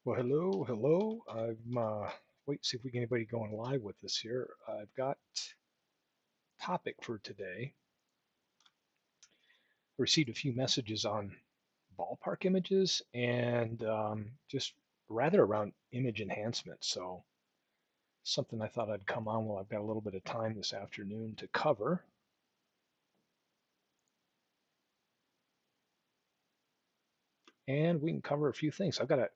Well, hello, hello. I'm wait, see if we get anybody going live with us here. I've got topic for today. I received a few messages on ballpark images and just rather around image enhancement. So something I thought I'd come on while I've got a little bit of time this afternoon to cover. And we can cover a few things. I've got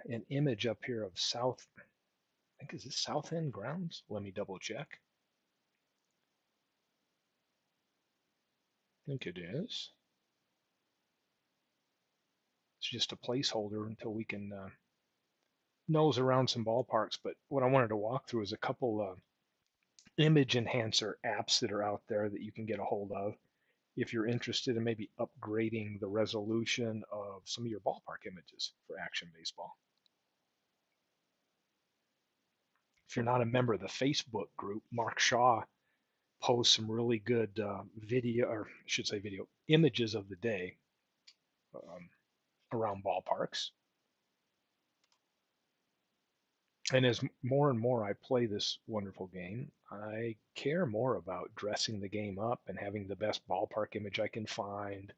an image up here of South, I think is this South End grounds? Let me double check. I think it is. It's just a placeholder until we can nose around some ballparks. But what I wanted to walk through is a couple image enhancer apps that are out there that you can get a hold of if you're interested in maybe upgrading the resolution of some of your ballpark images for action baseball. If you're not a member of the Facebook group, Mark Shaw posts some really good video, or I should say video, images of the day um, around ballparks. And as more and more I play this wonderful game, I care more about dressing the game up and having the best ballpark image I can find,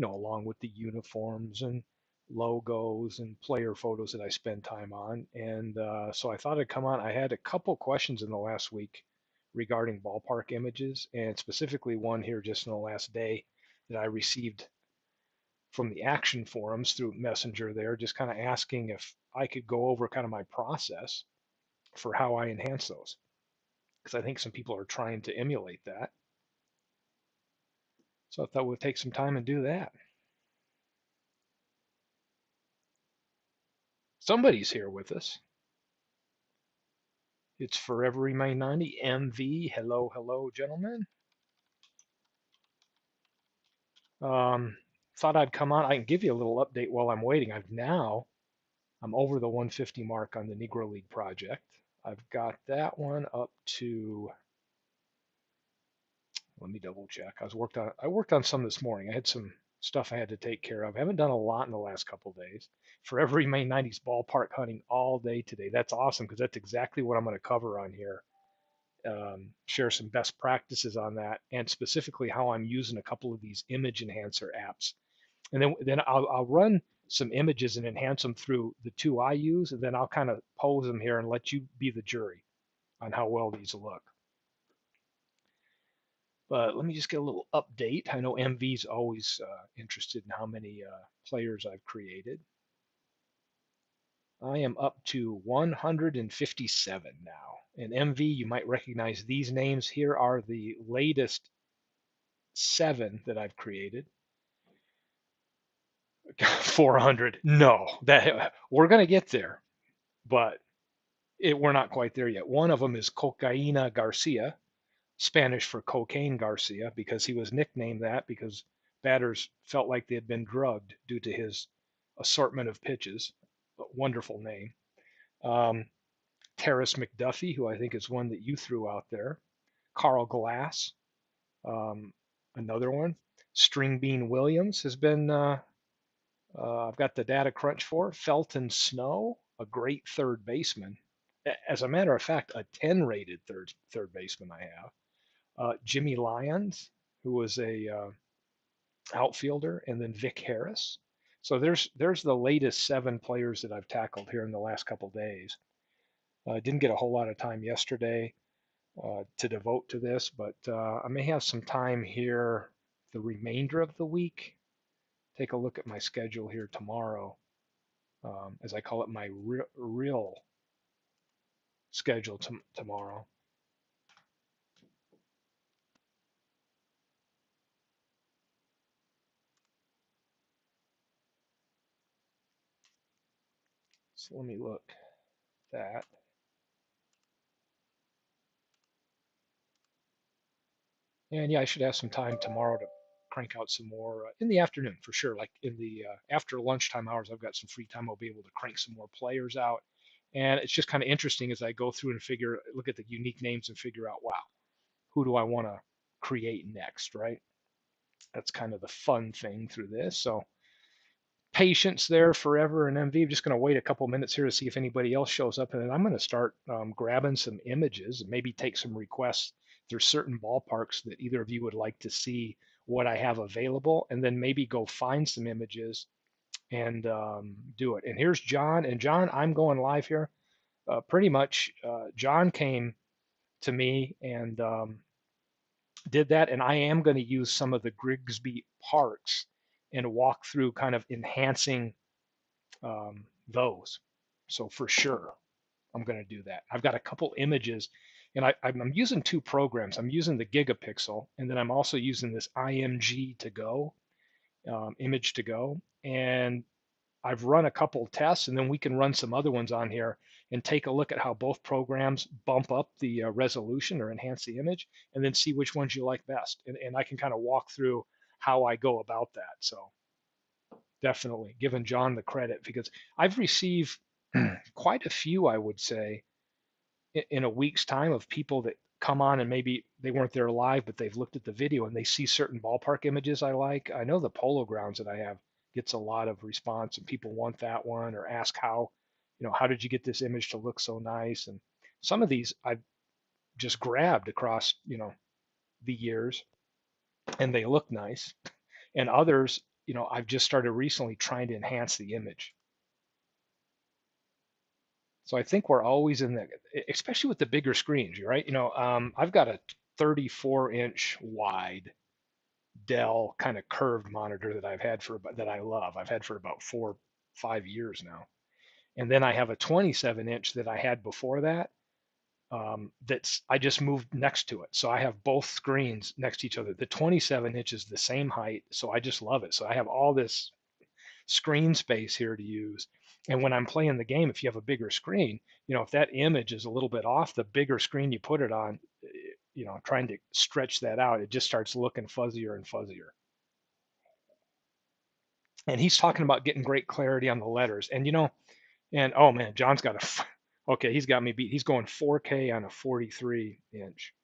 along with the uniforms and logos and player photos that I spend time on. And so I thought I'd come on. I had a couple questions in the last week regarding ballpark images, and specifically one here just in the last day that I received from the action forums through Messenger there, just kind of asking if I could go over kind of my process for how I enhance those. Because I think some people are trying to emulate that. So I thought we'd take some time and do that. Somebody's here with us. It's Forever Remain 90 MV. Hello, hello, gentlemen. Um, Thought I'd come on. I can give you a little update while I'm waiting. I'm over the 150 mark on the Negro League project. I've got that one up to, let me double check. I worked on some this morning. I had some stuff I had to take care of. I haven't done a lot in the last couple of days. Forever Remain 90's ballpark hunting all day today. That's awesome because that's exactly what I'm going to cover on here. Share some best practices on that, and specifically how I'm using a couple of these image enhancer apps. And then I'll run some images and enhance them through the two I use, and then I'll kind of pose them here and let you be the jury on how well these look. But let me just get a little update. I know MV's always interested in how many players I've created. I am up to 157 now. And MV, you might recognize these names here are the latest 7 that I've created. 400. No, that we're going to get there, but we're not quite there yet. One of them is Cocaina Garcia, Spanish for cocaine Garcia, because he was nicknamed that because batters felt like they had been drugged due to his assortment of pitches. A wonderful name. Um, Terrace McDuffie, who I think is one that you threw out there. Carl Glass, um, another one. String Bean Williams has been, I've got the data crunch for. Felton Snow, a great third baseman. As a matter of fact, a 10 rated third baseman I have. Jimmy Lyons, who was a outfielder, and then Vic Harris. So there's the latest 7 players that I've tackled here in the last couple days. I didn't get a whole lot of time yesterday to devote to this, but I may have some time here the remainder of the week. Take a look at my schedule here tomorrow, as I call it my real schedule tomorrow. So let me look at that. And yeah, I should have some time tomorrow to crank out some more in the afternoon for sure. Like in the after lunchtime hours, I've got some free time. I'll be able to crank some more players out. And it's just kind of interesting as I go through and look at the unique names and figure out, wow, who do I want to create next, right? That's kind of the fun thing through this. So patience there forever in MV. I'm just going to wait a couple minutes here to see if anybody else shows up, and then I'm going to start grabbing some images and maybe take some requests. There's certain ballparks that either of you would like to see what I have available, and then maybe go find some images and do it. And here's John. And John, I'm going live here. Pretty much, John came to me and did that, and I am going to use some of the Grigsby parks and walk through kind of enhancing those. So for sure, I'm going to do that. I've got a couple images, and I'm using two programs. I'm using the Gigapixel, and then I'm also using this IMG to go, image to go. And I've run a couple tests, and then we can run some other ones on here and take a look at how both programs bump up the resolution or enhance the image, and then see which ones you like best. And I can kind of walk through how I go about that. So definitely giving John the credit because I've received quite a few, I would say, in a week's time of people that come on and maybe they weren't there live, but they've looked at the video and they see certain ballpark images I like. I know the Polo Grounds that I have gets a lot of response and people want that one or ask how, how did you get this image to look so nice? And some of these I've just grabbed across, the years and they look nice. And others, I've just started recently trying to enhance the image. So I think we're always in the, especially with the bigger screens, right? I've got a 34-inch wide Dell kind of curved monitor that I've had that I love. I've had for about 5 years now. And then I have a 27-inch that I had before that. That's I just moved next to it. So I have both screens next to each other. The 27-inch is the same height, so I just love it. So I have all this screen space here to use. And when I'm playing the game, if you have a bigger screen, if that image is a little bit off, the bigger screen you put it on, trying to stretch that out, it just starts looking fuzzier and fuzzier. And he's talking about getting great clarity on the letters. And oh man, John's got okay, he's got me beat. He's going 4K on a 43-inch.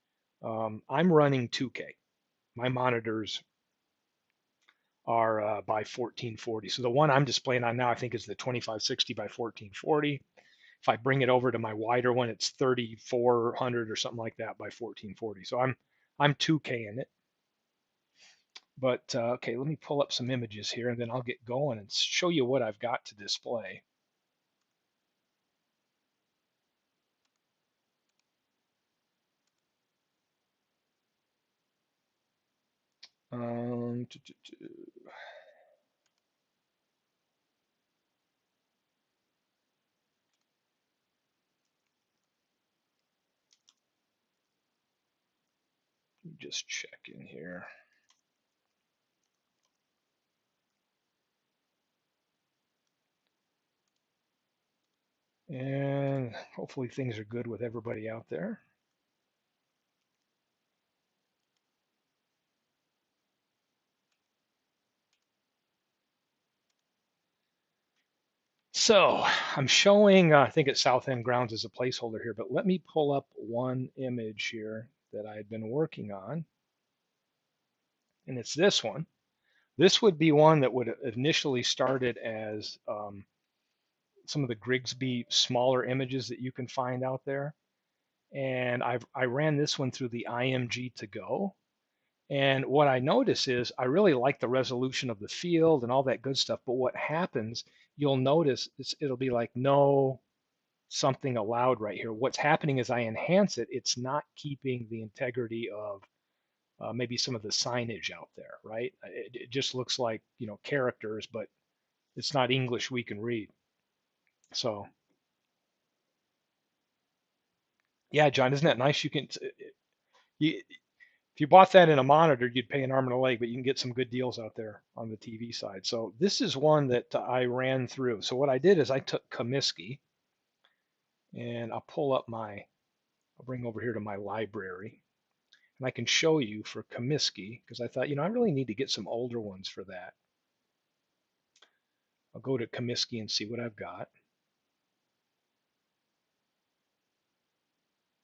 I'm running 2K. My monitors are by 1440. So the one I'm displaying on now, I think, is the 2560 by 1440. If I bring it over to my wider one, it's 3400 or something like that by 1440. So I'm 2K in it. But okay, let me pull up some images here, and then I'll get going and show you what I've got to display. Um, just check in here. And hopefully things are good with everybody out there. So I'm showing, I think it's South End Grounds as a placeholder here, but let me pull up one image here that I had been working on. And it's this one. This would be one that would initially started as some of the Grigsby smaller images that you can find out there. And I ran this one through the IMG to go. And what I notice is I really like the resolution of the field and all that good stuff. But what happens, you'll notice it'll be like no something allowed right here. What's happening is I enhance it. It's not keeping the integrity of maybe some of the signage out there, right? It just looks like, characters, but it's not English we can read. So yeah, John, isn't that nice? If you bought that in a monitor, you'd pay an arm and a leg, but you can get some good deals out there on the TV side. So this is one that I ran through. So what I did is I took Comiskey and I'll bring over here to my library and I can show you for Comiskey because I thought, I really need to get some older ones for that. I'll go to Comiskey and see what I've got.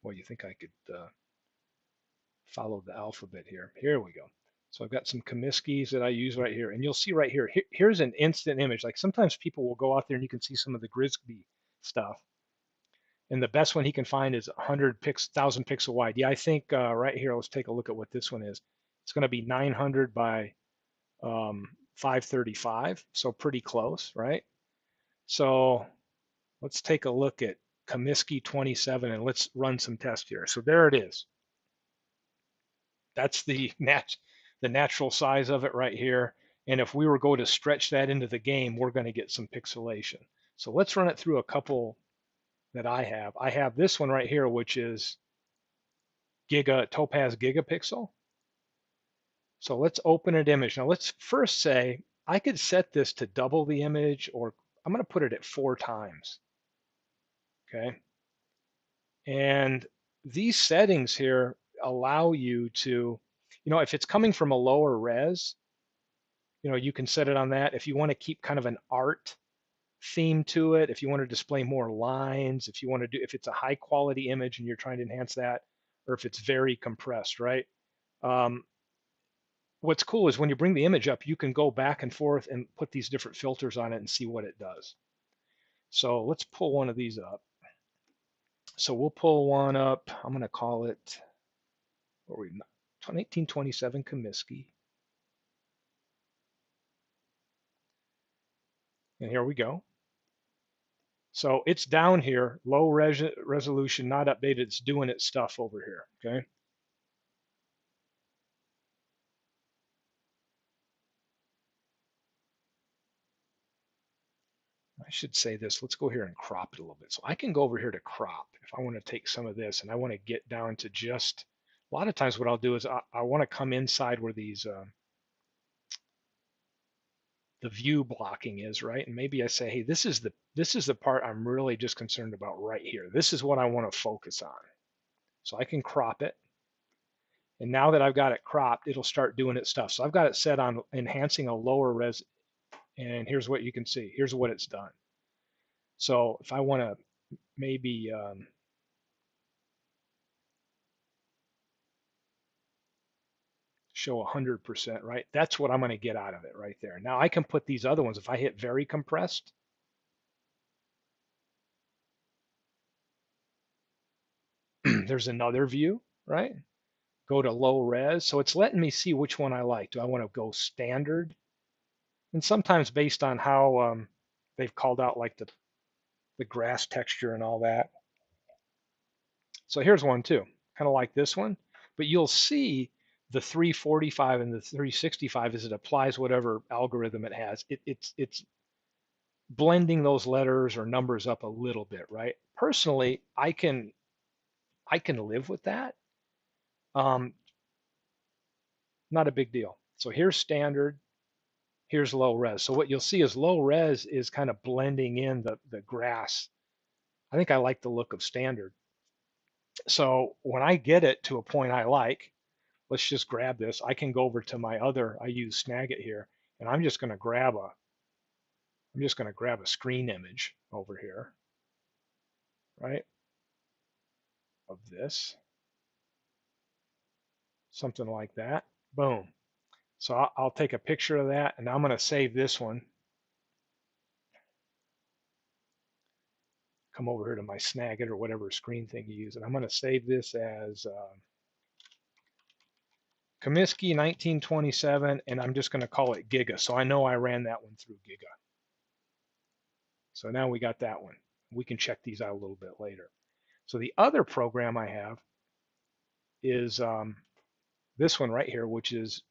Well, you think I could follow the alphabet here. Here we go. So I've got some Comiskey's that I use right here. And you'll see right here, here's an instant image. Like sometimes people will go out there and you can see some of the Grisby stuff. And the best one he can find is 1,000 pixel wide. Yeah, I think right here, let's take a look at what this one is. It's going to be 900 by 535, so pretty close, right? So let's take a look at Comiskey 27 and let's run some tests here. So there it is. That's the natural size of it right here. And if we were going to stretch that into the game, we're going to get some pixelation. So let's run it through a couple that I have. I have this one right here, which is Topaz Gigapixel. So let's open an image. Now let's first say I could set this to double the image, or I'm going to put it at 4 times. Okay. And these settings here allow you to, if it's coming from a lower res, you can set it on that. If you want to keep kind of an art theme to it, if you want to display more lines, if it's a high quality image and you're trying to enhance that, or if it's very compressed, right? Um, what's cool is when you bring the image up, you can go back and forth and put these different filters on it and see what it does. So let's pull one of these up. So we'll pull one up. I'm going to call it, what are we, 1927 Comiskey. And here we go. So it's down here, low resolution, not updated. It's doing its stuff over here, okay? I should say this. Let's go here and crop it a little bit. So I can go over here to crop if I want to take some of this and I want to get down to just, a lot of times what I'll do is I want to come inside where these, the view blocking is, right? And maybe I say, hey, this is the part I'm really just concerned about right here. This is what I want to focus on. So I can crop it. And now that I've got it cropped, it'll start doing its stuff. So I've got it set on enhancing a lower res, and here's what you can see. Here's what it's done. So if I want to maybe show 100%, right? That's what I'm going to get out of it right there. Now I can put these other ones. If I hit very compressed, there's another view, right? Go to low res. So it's letting me see which one I like. Do I want to go standard? And sometimes based on how they've called out like the grass texture and all that. So here's one too, kind of like this one, but you'll see the 345 and the 365 as it applies whatever algorithm it has. It's blending those letters or numbers up a little bit, right? Personally, I can live with that. Um, Not a big deal. So here's standard, here's low res. So what you'll see is low res is kind of blending in the grass. I think I like the look of standard. So when I get it to a point I like, let's just grab this. I can go over to my other, I use Snagit here, and I'm just going to grab a screen image over here, right, of this, something like that. Boom. So I'll take a picture of that, and I'm going to save this one. Come over here to my Snagit or whatever screen thing you use, and I'm going to save this as Comiskey 1927, and I'm just going to call it Giga. So I know I ran that one through Giga. So now we got that one. We can check these out a little bit later. So the other program I have is this one right here, which is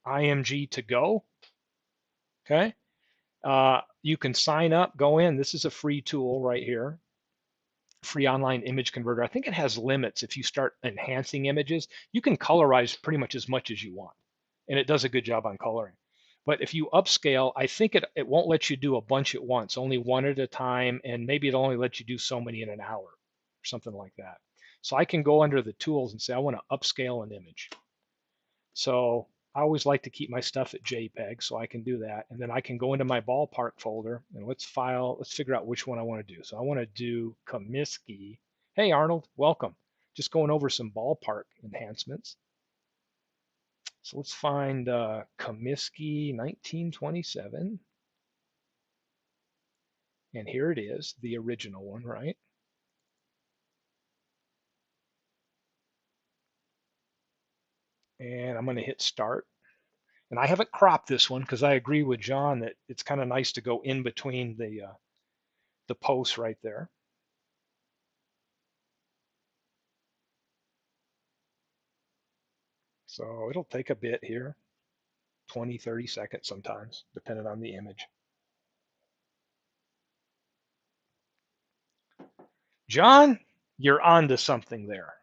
IMG to go. Okay. You can sign up, go in. This is a free tool right here, free online image converter. I think it has limits. If you start enhancing images, you can colorize pretty much as much as you want, and it does a good job on coloring. But if you upscale, I think it won't let you do a bunch at once, only one at a time, and maybe it'll only let you do so many in an hour or something like that. So I can go under the tools and say, I want to upscale an image. So I always like to keep my stuff at JPEG, so I can do that. And then I can go into my Ballpark folder and let's figure out which one I want to do. So I want to do Comiskey. Hey, Arnold, welcome. Just going over some Ballpark enhancements. So let's find Comiskey 1927. And here it is, the original one, right? And I'm going to hit start. And I haven't cropped this one because I agree with John that it's kind of nice to go in between the posts right there. So it'll take a bit here, 20, 30 seconds sometimes, depending on the image. John, you're onto something there.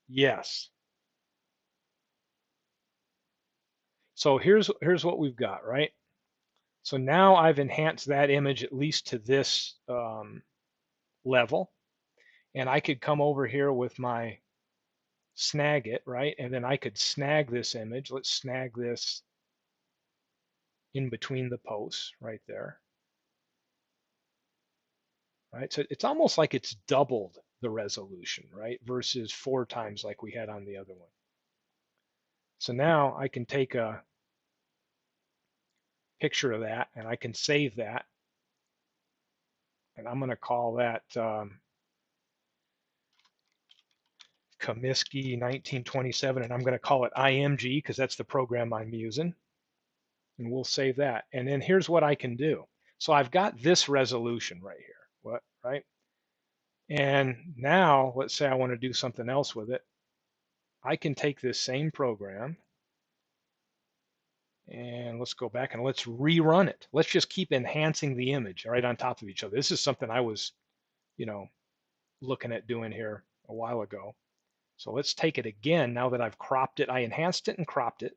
Yes. So here's what we've got, right? So now I've enhanced that image at least to this level, and I could come over here with my snag it, right? And then I could snag this image. Let's snag this in between the posts right there, right? So it's almost like it's doubled the resolution, right? Versus 4 times like we had on the other one. So now I can take a picture of that and I can save that. And I'm going to call that Comiskey 1927, and I'm going to call it IMG because that's the program I'm using. And we'll save that. And then here's what I can do. So I've got this resolution right here, right? And now let's say I want to do something else with it. I can take this same program and let's go back and let's rerun it. Let's just keep enhancing the image right on top of each other. This is something I was, you know, looking at doing here a while ago. So let's take it again now that I've cropped it. I enhanced it and cropped it.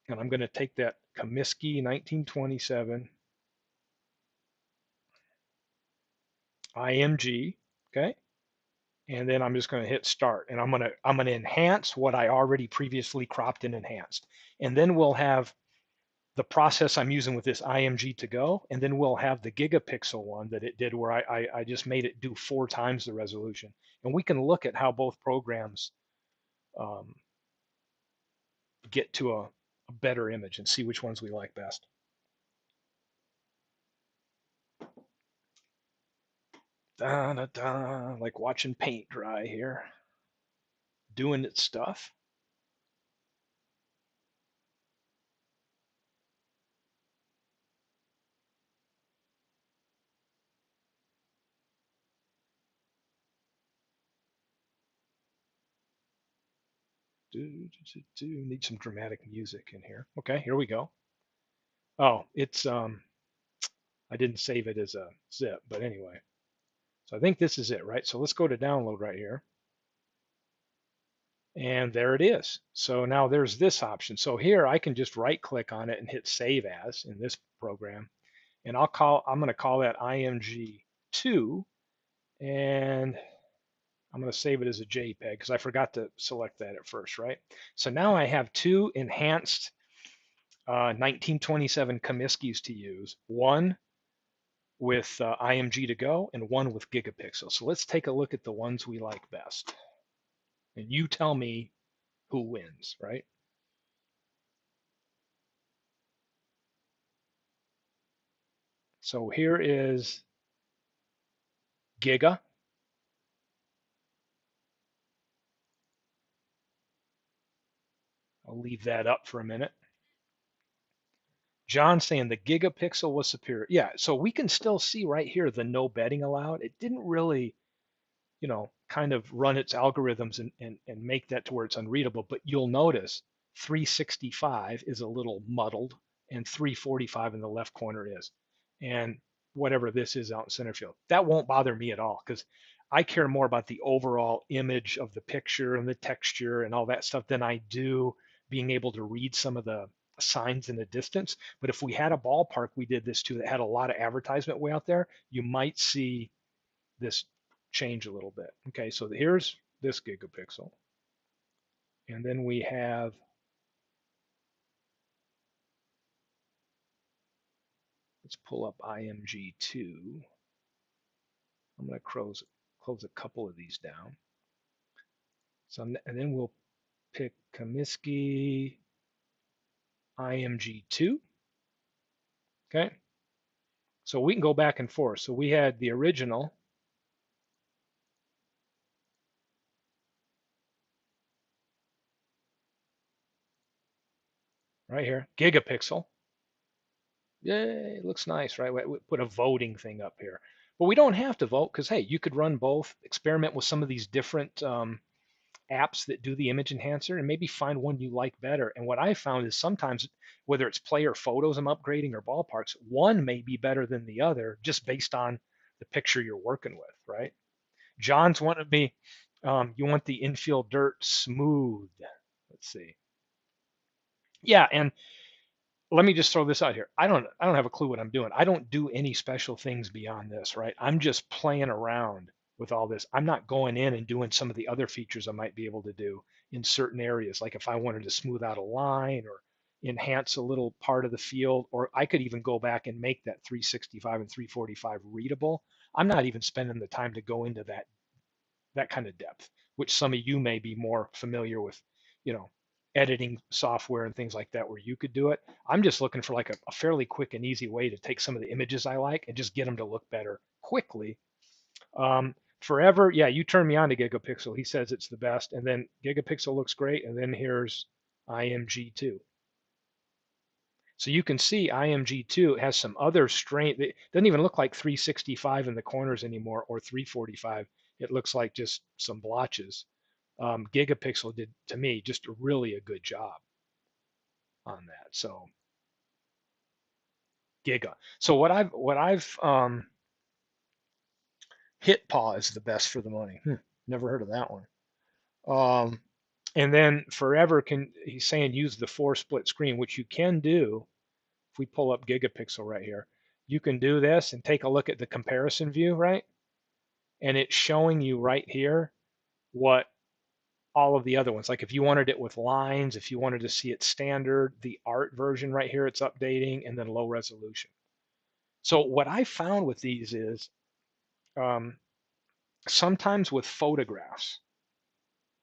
And I'm going to take that Comiskey 1927 IMG, okay? And then I'm just going to hit start, and I'm going to enhance what I already previously cropped and enhanced. And then we'll have the process I'm using with this IMG to go, and then we'll have the gigapixel one that it did where I just made it do 4 times the resolution. And we can look at how both programs um, get to a better image and see which ones we like best. Da, da, da, like watching paint dry here, doing its stuff. Need some dramatic music in here. Okay, here we go. Oh, it's I didn't save it as a zip, but anyway. So I think this is it, right? So let's go to download right here. And there it is. So now there's this option. So here I can just right click on it and hit save as in this program. And I'm going to call that IMG2, and I'm going to save it as a JPEG because I forgot to select that at first, right? So now I have 2 enhanced 1927 Comiskey's to use, one with IMG to go and one with gigapixel. So let's take a look at the ones we like best. And you tell me who wins, right? So here is Giga. I'll leave that up for a minute. John saying the gigapixel was superior. Yeah, so we can still see right here the no betting allowed. It didn't really, kind of run its algorithms and make that to where it's unreadable. But you'll notice 365 is a little muddled and 345 in the left corner is. And whatever this is out in center field, that won't bother me at all because I care more about the overall image of the picture and the texture and all that stuff than I do being able to read some of the signs in the distance. But if we had a ballpark we did this to that had a lot of advertisement way out there, you might see this change a little bit. Okay, so here's this gigapixel. And then we have, let's pull up IMG2. I'm going to close a couple of these down. So, and then we'll pick Comiskey IMG2. Okay. So we can go back and forth. So we had the original, right here, gigapixel. Yay, it looks nice, right? We put a voting thing up here. But we don't have to vote because, hey, you could run both, experiment with some of these different apps that do the image enhancer and maybe find one you like better. And what I found is sometimes, whether it's player photos I'm upgrading or ballparks, one may be better than the other just based on the picture you're working with, right? John's wanted me, you want the infield dirt smooth. Let's see. Yeah, and let me just throw this out here. I don't have a clue what I'm doing. I don't do any special things beyond this, right? I'm just playing around with all this. I'm not going in and doing some of the other features I might be able to do in certain areas, like if I wanted to smooth out a line or enhance a little part of the field, or I could even go back and make that 365 and 345 readable. I'm not even spending the time to go into that kind of depth, which some of you may be more familiar with, you know, editing software and things like that where you could do it. I'm just looking for like a fairly quick and easy way to take some of the images I like and just get them to look better quickly. Forever, yeah, you turned me on to Gigapixel. He says it's the best. And then Gigapixel looks great. And then here's IMG2. So you can see IMG2 has some other strength. It doesn't even look like 365 in the corners anymore or 345. It looks like just some blotches. Gigapixel did, to me, just really a good job on that. So Giga. So what I've Hit Paw is the best for the money. Never heard of that one. Um, and then Forever he's saying use the 4 split screen, which you can do. If we pull up Gigapixel right here, you can do this and take a look at the comparison view, right? And it's showing you right here what all of the other ones, like if you wanted it with lines, if you wanted to see it standard, the art version right here, it's updating, and then low resolution. So what I found with these is um, sometimes with photographs,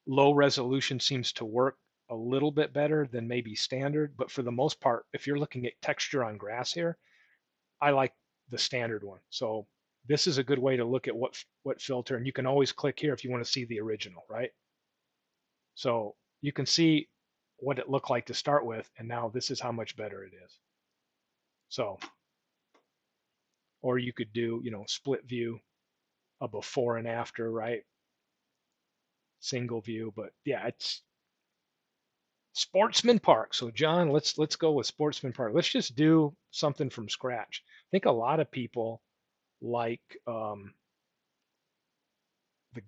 low resolution seems to work a little bit better than maybe standard, but for the most part, if you're looking at texture on grass here, I like the standard one. So this is a good way to look at what filter, and you can always click here if you want to see the original, right? So you can see what it looked like to start with, and now this is how much better it is. So, or you could do, split view, a before and after, right? Single view, but yeah, it's Sportsman Park. So John, let's go with Sportsman Park. Let's just do something from scratch. I think a lot of people like the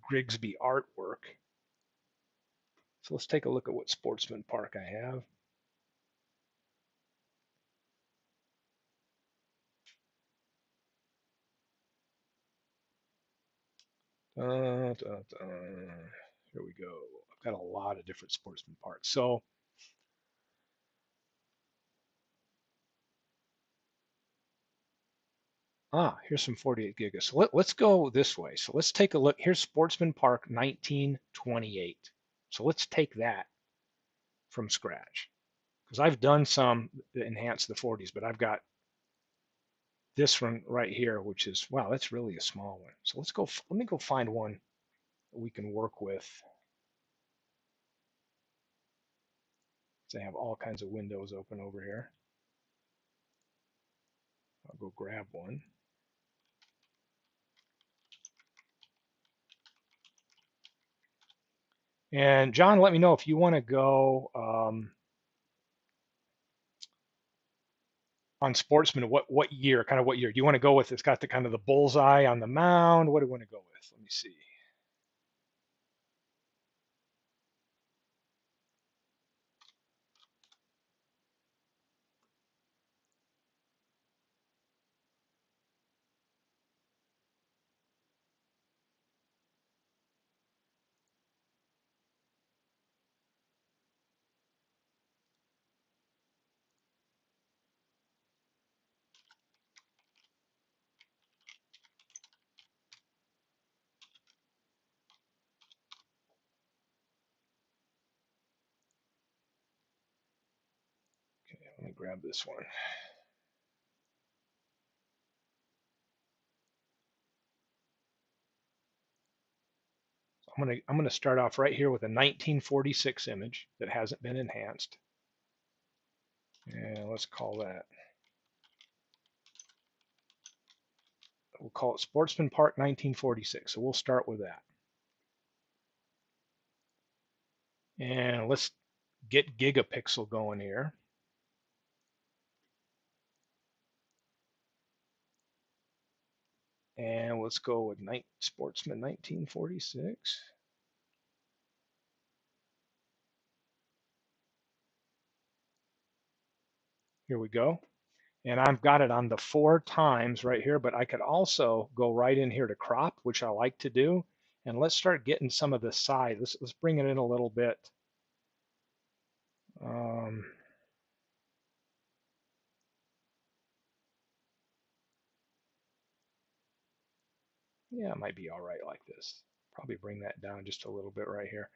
Grigsby artwork. So let's take a look at what Sportsman Park I have. Here we go. I've got a lot of different Sportsman Parks. So here's some 48 gigas. So let's go this way. So let's take a look. Here's Sportsman Park 1928. So let's take that from scratch because I've done some that enhance the 40s, but I've got this one right here, which is, wow, that's really a small one. So let me go find one that we can work with. So I have all kinds of windows open over here. I'll go grab one. And John, let me know if you want to go on Sportsman. What year? Kind of what year? Do you want to go with? It's got the kind of the bullseye on the mound. What do you want to go with? Let me see. me grab this one. I'm gonna start off right here with a 1946 image that hasn't been enhanced. And let's call that, we'll call it Sportsman Park 1946. So we'll start with that. And let's get gigapixel going here. And let's go with Sportsman 1946. Here we go. And I've got it on the 4x right here, but I could also go right in here to crop, which I like to do. And let's start getting some of the side. Let's bring it in a little bit. Yeah, it might be all right like this. Probably bring that down just a little bit right here.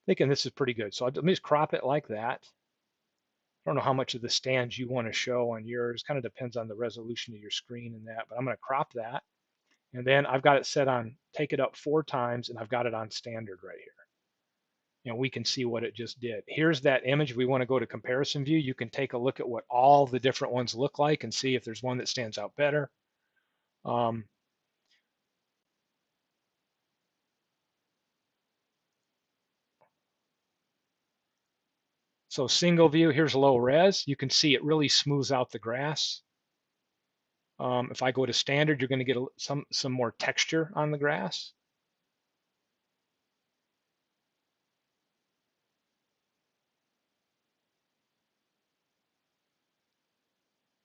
Thinking this is pretty good. So let me just crop it like that. I don't know how much of the stands you want to show on yours. Kind of depends on the resolution of your screen and that, but I'm going to crop that. And then I've got it set on take it up 4x, and I've got it on standard right here. And we can see what it just did. Here's that image. If we want to go to comparison view, you can take a look at what all the different ones look like and see if there's one that stands out better. So single view, here's low res. You can see it really smooths out the grass. If I go to standard, you're going to get some more texture on the grass.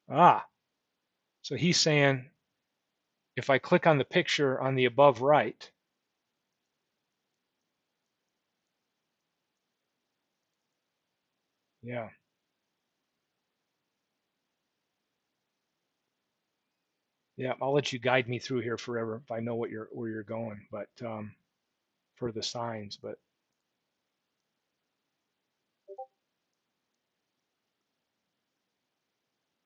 So he's saying if I click on the picture on the above right, yeah, I'll let you guide me through here forever if I know where you're going, but for the signs, but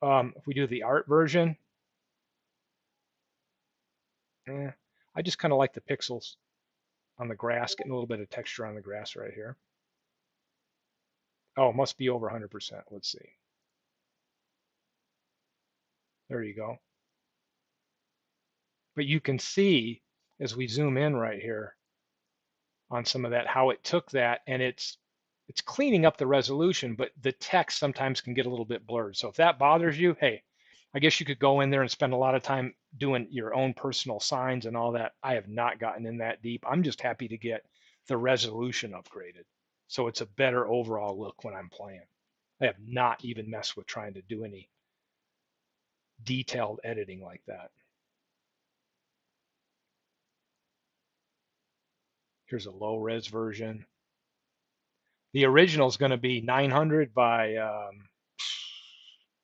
if we do the art version, I just kind of like the pixels on the grass, getting a little bit of texture on the grass right here. Oh, it must be over 100%. Let's see. There you go. But you can see as we zoom in right here on some of that, how it took that and it's cleaning up the resolution, but the text sometimes can get a little bit blurred. So if that bothers you, hey, I guess you could go in there and spend a lot of time doing your own personal signs and all that. I have not gotten in that deep. I'm just happy to get the resolution upgraded. So it's a better overall look when I'm playing. I have not even messed with trying to do any detailed editing like that. Here's a low res version. The original is going to be 900 by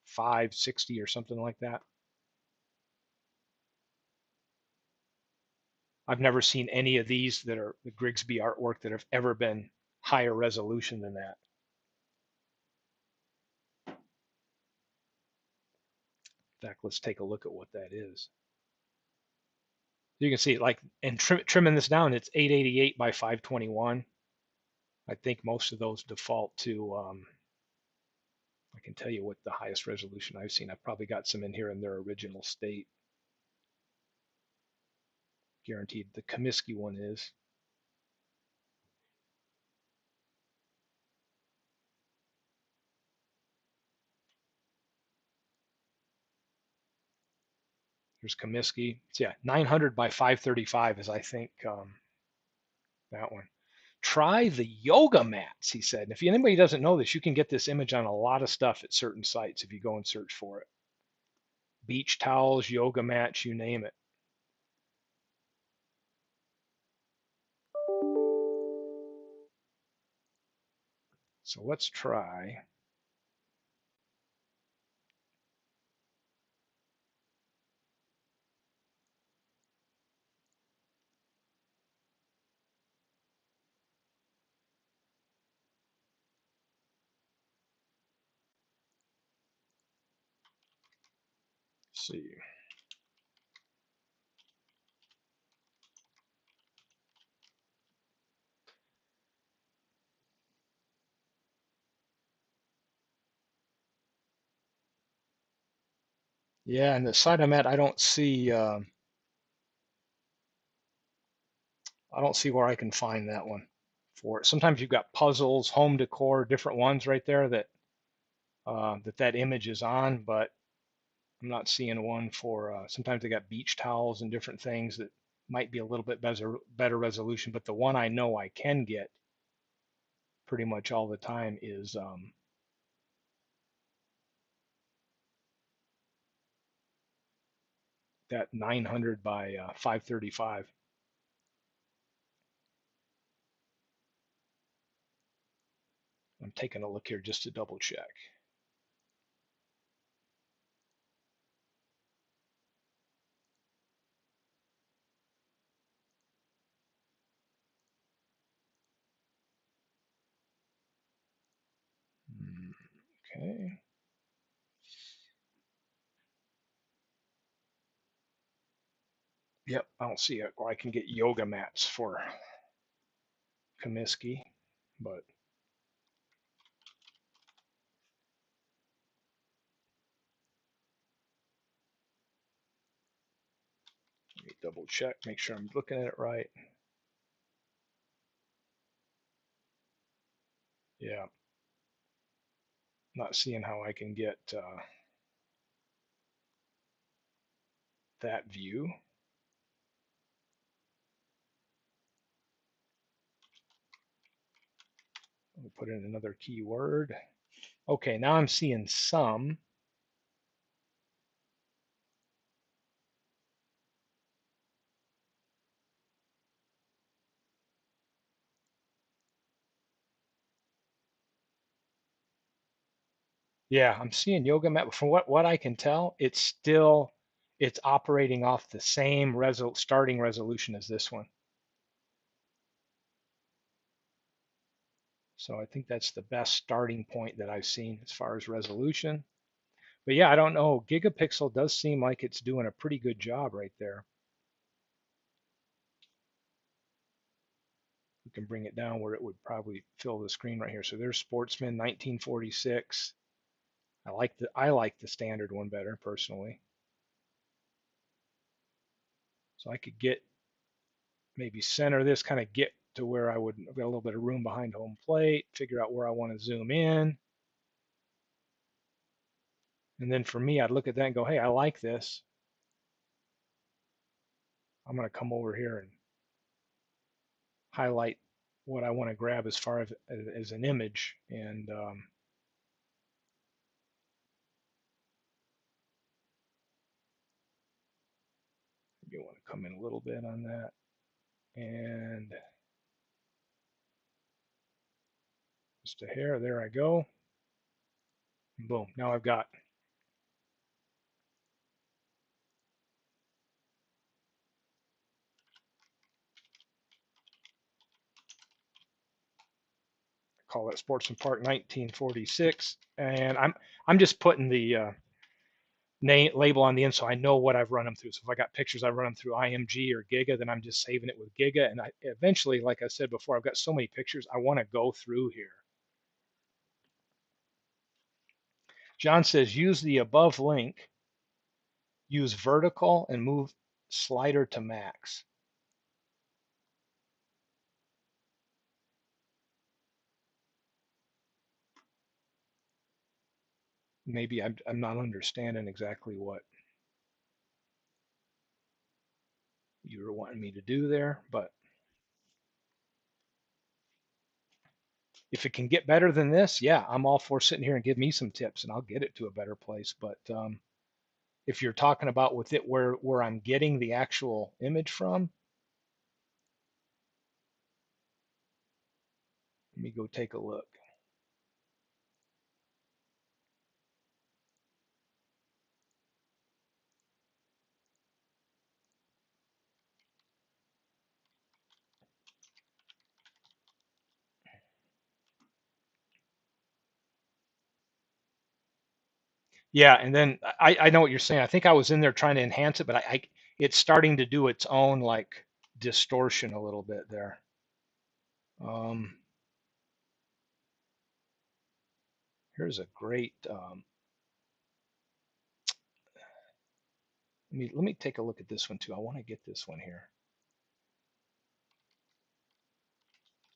560 or something like that. I've never seen any of these that are the Grigsby artwork that have ever been higher resolution than that. In fact, let's take a look at what that is. You can see, like, and trimming this down, it's 888 by 521. I think most of those default to, I can tell you what the highest resolution I've seen. I've probably got some in here in their original state. Guaranteed the Comiskey one is. There's Comiskey. So yeah, 900 by 535 is, I think, that one. Try the yoga mats, he said. And if anybody doesn't know this, you can get this image on a lot of stuff at certain sites if you go and search for it. Beach towels, yoga mats, you name it. So let's try. see. Yeah, and the site I'm at, I don't see where I can find that one for it. Sometimes you've got puzzles, home decor, different ones right there that image is on, but I'm not seeing one for. Sometimes they got beach towels and different things that might be a little bit better resolution. But the one I know I can get pretty much all the time is that 900 by 535. I'm taking a look here just to double check. Okay. Yep, I don't see it. Or I can get yoga mats for Comiskey, but let me double check, make sure I'm looking at it right. Yeah, not seeing how I can get that view. Let me put in another keyword. Okay, now I'm seeing some. Yeah, I'm seeing yoga mat. But from what I can tell, it's operating off the same starting resolution as this one. So I think that's the best starting point that I've seen as far as resolution. But yeah, I don't know. Gigapixel does seem like it's doing a pretty good job right there. We can bring it down where it would probably fill the screen right here. So there's Sportsman 1946. I like the standard one better personally. So I could get maybe center this, kind of get to where I've got a little bit of room behind home plate, figure out where I want to zoom in. And then for me, I'd look at that and go, hey, I like this. I'm going to come over here and highlight what I want to grab as far as an image. And you want to come in a little bit on that. And just a hair, there I go. Boom, now I've got call it Sportsman Park 1946, and I'm just putting the name label on the end so I know what I've run them through. So if I got pictures I run them through IMG or Giga, then I'm just saving it with Giga. And I eventually, like I said before, I've got so many pictures I want to go through here. John says use the above link, use vertical and move slider to max. Maybe I'm not understanding exactly what you were wanting me to do there, but if it can get better than this, yeah, I'm all for sitting here and give me some tips and I'll get it to a better place. But if you're talking about with it where I'm getting the actual image from, let me go take a look. Yeah, and then I know what you're saying. I think I was in there trying to enhance it, but it's starting to do its own like distortion a little bit there. Um, Here's a great. Let me take a look at this one too. I want to get this one here.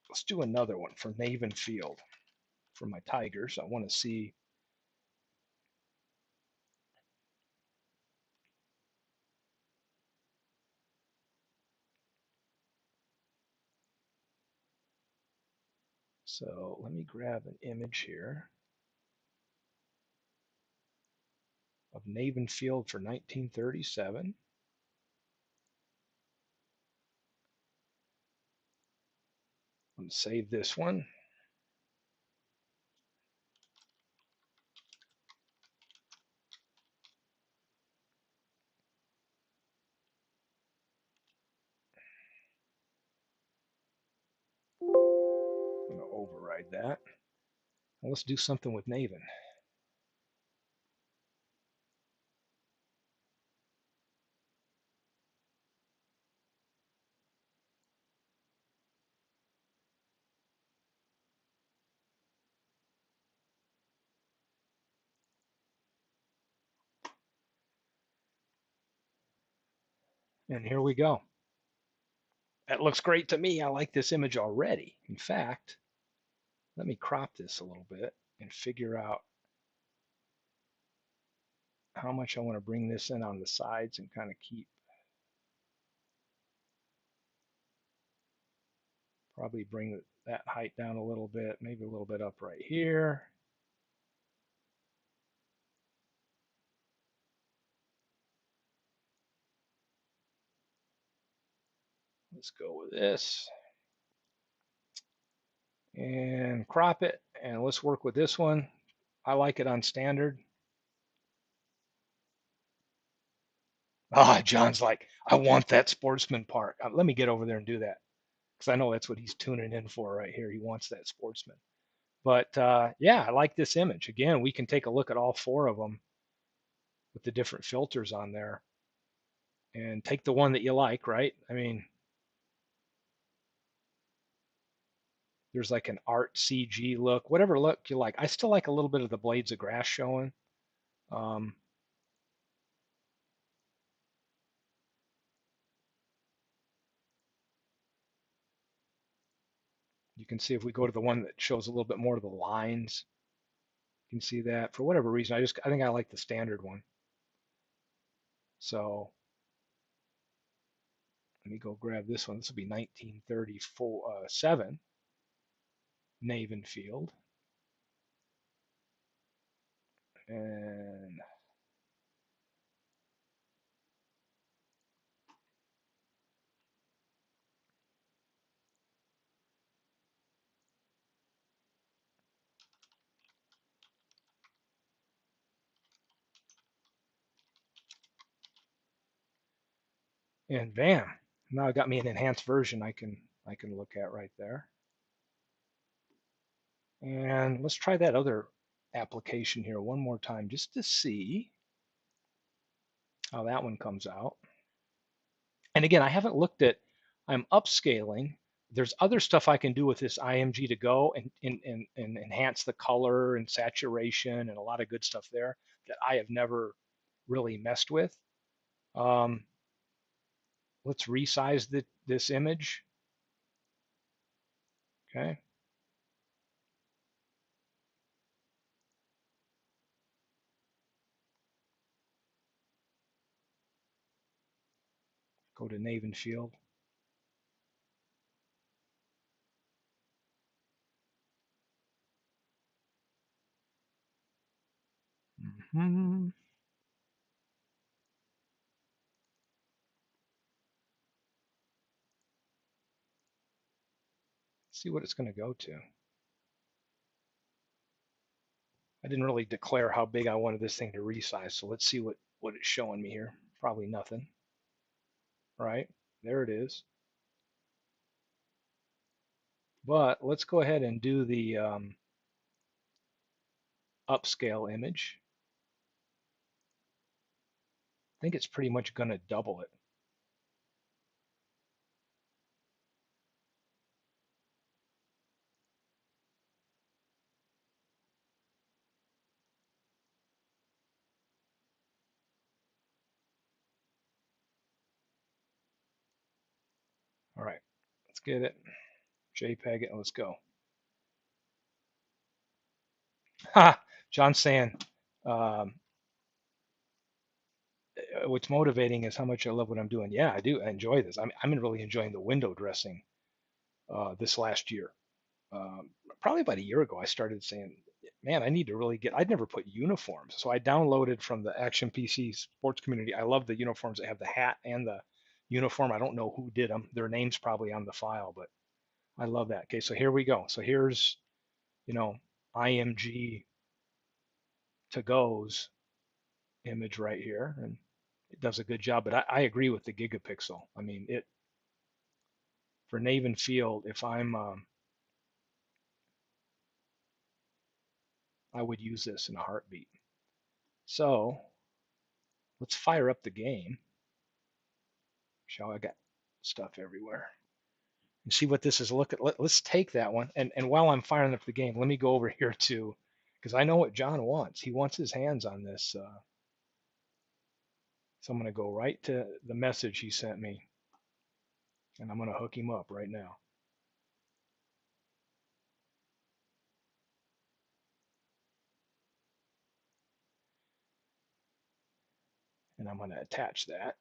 Let's do another one for Navin Field for my Tigers. I want to see. So let me grab an image here of Navin Field for 1937. I'm going to save this one. I'm going to override that. And let's do something with Navin. And here we go. That looks great to me. I like this image already. In fact, let me crop this a little bit and figure out how much I want to bring this in on the sides and kind of keep, probably bring that height down a little bit, maybe a little bit up right here. Let's go with this and crop it. And let's work with this one. I like it on standard. Ah, John's like, I want that Sportsman Park. Let me get over there and do that because I know that's what he's tuning in for right here. He wants that Sportsman. But yeah, I like this image. Again, we can take a look at all four of them with the different filters on there and take the one that you like, right? I mean, there's like an art CG look, whatever look you like. I still like a little bit of the blades of grass showing. Um, you can see if we go to the one that shows a little bit more of the lines, you can see that for whatever reason. I think I like the standard one. So let me go grab this one. This will be 1937 Navin Field. And bam, now I got me an enhanced version I can look at right there. And let's try that other application here one more time just to see how that one comes out. And again, I haven't looked at, I'm upscaling. There's other stuff I can do with this IMG to go and enhance the color and saturation and a lot of good stuff there that I have never really messed with. Um, let's resize this image. Okay. Go to Navin Field. Mm-hmm. See what it's going to go to. I didn't really declare how big I wanted this thing to resize, so let's see what it's showing me here. Probably nothing, right? There it is. But let's go ahead and do the upscale image. think it's pretty much going to double it. All right, let's get it, JPEG it, and let's go. Ha! John's saying, um, what's motivating is how much I love what I'm doing. Yeah, I do. I enjoy this. I'm really enjoying the window dressing this last year. Um, Probably about a year ago, I started saying, man, I need to really get, I'd never put uniforms. So I downloaded from the Action PC sports community. I love the uniforms that have the hat and the uniform. I don't know who did them. Their name's probably on the file, but I love that. Okay, so here we go. So here's, you know, IMG to go's image right here. And it does a good job, but I agree with the gigapixel. I mean, it for Navin Field, if I would use this in a heartbeat. So let's fire up the game. Shall I got stuff everywhere? And see what this is. Let's take that one. And while I'm firing up the game, let me go over here to, because I know what John wants. He wants his hands on this. So I'm going to go right to the message he sent me, and I'm going to hook him up right now. And I'm going to attach that.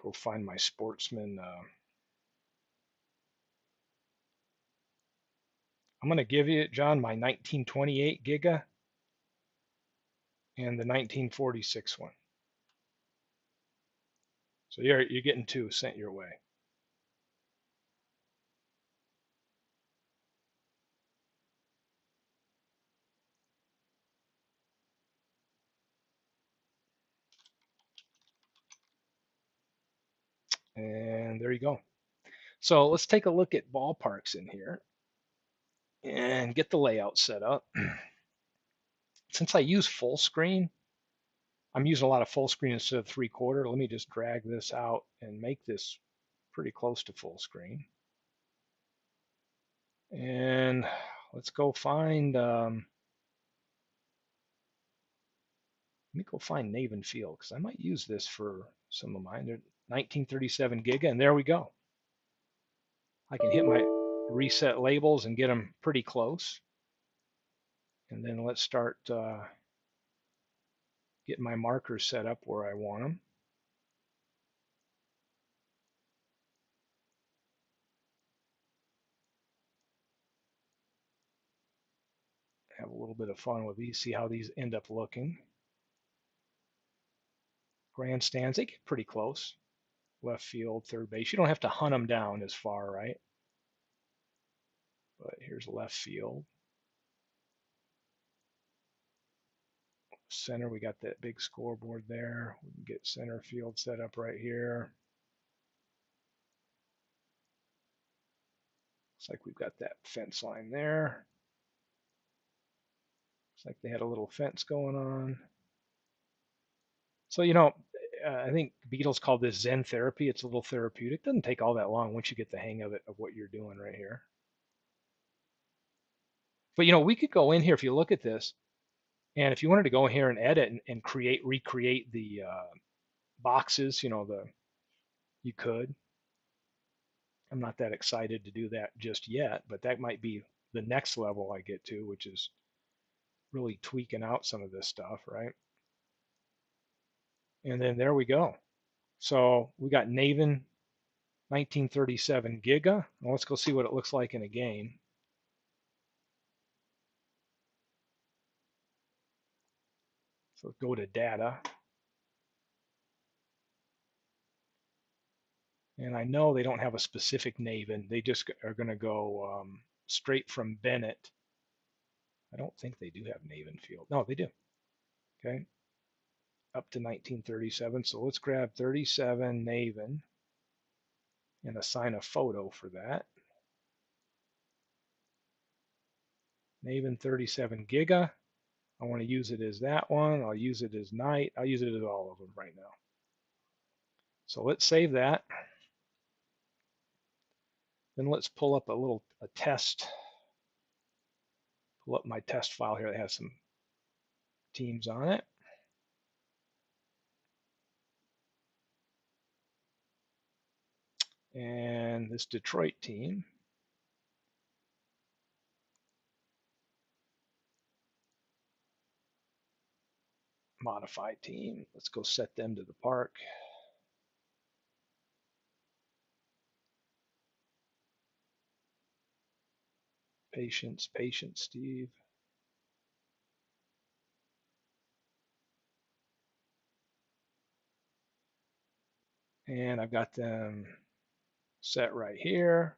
Go find my Sportsman. I'm going to give you, John, my 1928 Giga and the 1946 one. So you're getting two sent your way. And there you go. So let's take a look at ballparks in here and get the layout set up. Since I use full screen, I'm using a lot of full screen instead of 3/4. Let me just drag this out and make this pretty close to full screen. And let's go find, let me go find Navin Field because I might use this for some of mine. They're 1937 Giga, and there we go. I can hit my reset labels and get them pretty close. And then let's start getting my markers set up where I want them. Have a little bit of fun with these, see how these end up looking. Grandstands, they get pretty close. Left field, third base. You don't have to hunt them down as far, right? But here's left field. Center, we got that big scoreboard there. We can get center field set up right here. Looks like we've got that fence line there. Looks like they had a little fence going on. So, I think Beatles called this Zen therapy. It's a little therapeutic. Doesn't take all that long once you get the hang of it, of what you're doing right here. But, we could go in here if you look at this, and if you wanted to go in here and edit and recreate the boxes, you could. I'm not that excited to do that just yet, but that might be the next level I get to, which is really tweaking out some of this stuff, right? And then there we go. So we got Navin 1937 Giga. Well, let's go see what it looks like in a game. So go to data. And I know they don't have a specific Navin. They just are going to go straight from Bennett. I don't think they do have Navin Field. No, they do. Okay. Up to 1937. So let's grab 37 Navin and assign a photo for that. Naven 37 Giga. I want to use it as that one. I'll use it as night. I'll use it as all of them right now. So let's save that. Then let's pull up a test. Pull up my test file here that has some teams on it. And this Detroit team. Modify team. Let's go set them to the park. Patience, Steve. And I've got them set right here.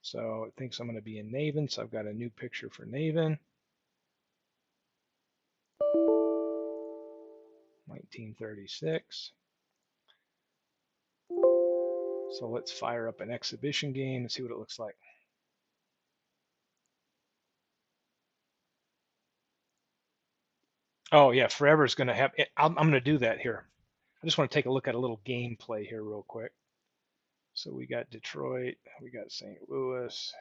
So it thinks I'm going to be in Naven. So I've got a new picture for Naven. 1936. So let's fire up an exhibition game and see what it looks like. Oh yeah, Forever is going to have. I'm going to do that here. I just want to take a look at a little gameplay here real quick. So we got Detroit, we got St. Louis.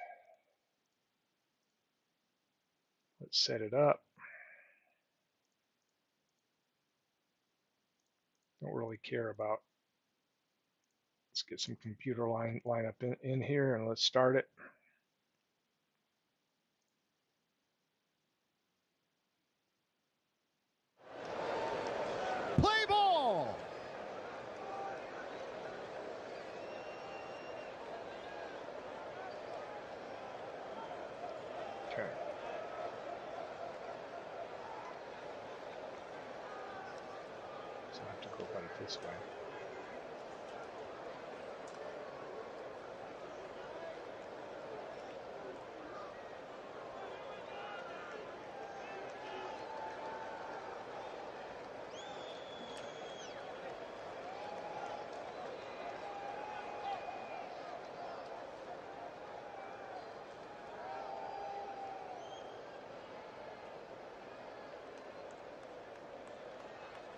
Let's set it up. Don't really care about. Let's get some computer line up in here and let's start it. Play ball. Okay. So I have to go about it this way.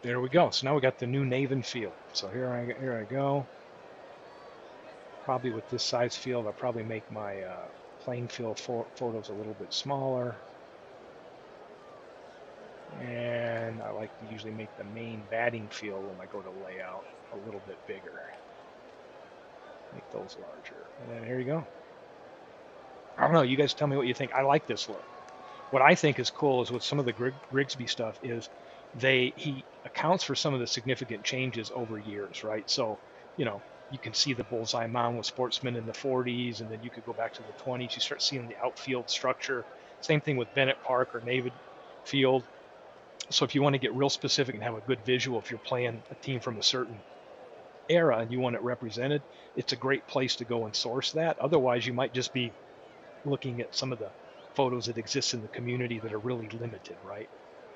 There we go. So now we got the new Naven field. So here I go. Probably with this size field, I'll probably make my playing field photos a little bit smaller. And I like to usually make the main batting field when I go to layout a little bit bigger. Make those larger. And then here you go. I don't know. You guys tell me what you think. I like this look. What I think is cool is with some of the Grigsby stuff is he accounts for some of the significant changes over years, right? So, you can see the bullseye mound with Sportsman in the 40s, and then you could go back to the 20s. You start seeing the outfield structure. Same thing with Bennett Park or Navid Field. So if you want to get real specific and have a good visual, if you're playing a team from a certain era and you want it represented, it's a great place to go and source that. Otherwise, you might just be looking at some of the photos that exist in the community that are really limited, right?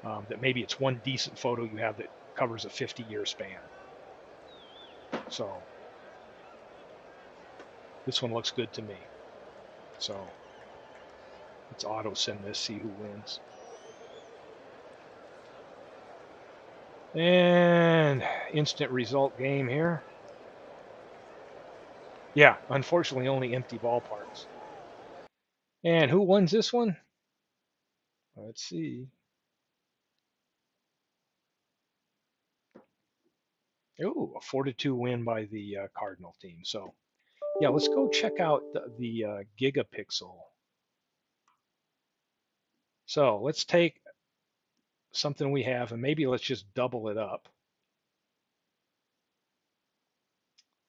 That maybe it's one decent photo you have that covers a 50-year span. So this one looks good to me. So let's auto send this, see who wins. And instant result game here. Yeah, unfortunately only empty ballparks. And who wins this one? Let's see. Ooh, a 4-2 win by the Cardinal team. So yeah, let's go check out the gigapixel. So let's take something we have and maybe let's just double it up.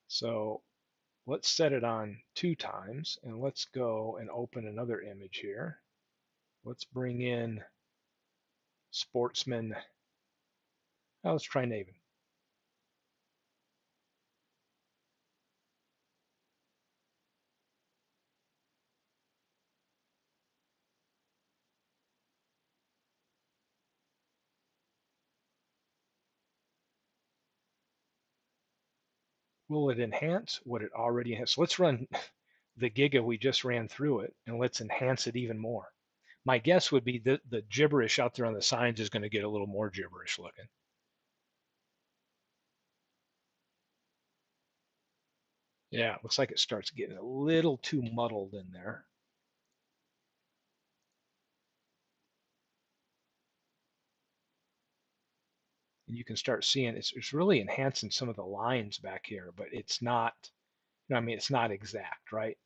So let's set it on 2 times and let's go and open another image here. Let's bring in Sportsman. Oh, let's try Naven. Will it enhance what it already has? So let's run the Giga we just ran through it and let's enhance it even more. My guess would be that the gibberish out there on the signs is going to get a little more gibberish looking. Yeah, it looks like it starts getting a little too muddled in there. And you can start seeing it's really enhancing some of the lines back here, but it's not, you know, I mean, it's not exact, right?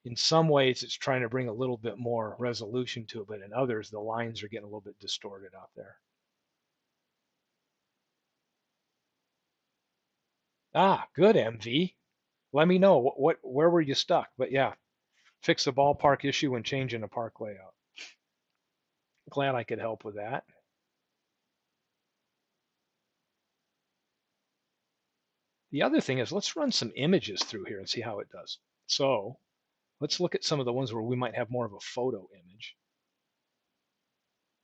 In some ways, it's trying to bring a little bit more resolution to it, but in others, the lines are getting a little bit distorted out there. Ah, good, MV. Let me know where were you stuck? But yeah, fix the ballpark issue when changing a park layout. Glad I could help with that. The other thing is let's run some images through here and see how it does. So let's look at some of the ones where we might have more of a photo image.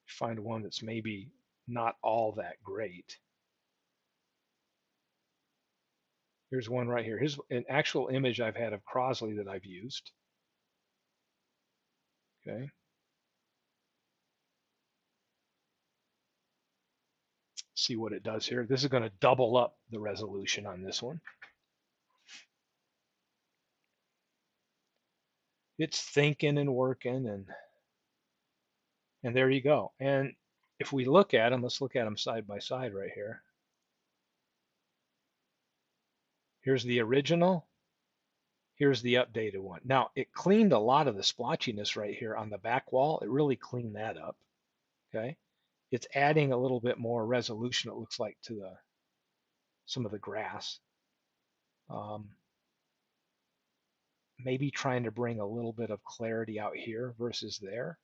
Find one that's maybe not all that great. Here's one right here. Here's an actual image I've had of Crosley that I've used. Okay. See what it does here. This is going to double up the resolution on this one. It's thinking and working, and there you go. And if we look at them, let's look at them side by side right here. Here's the original. Here's the updated one. Now, it cleaned a lot of the splotchiness right here on the back wall. It really cleaned that up. Okay. It's adding a little bit more resolution, it looks like, to some of the grass. Um, maybe trying to bring a little bit of clarity out here versus there.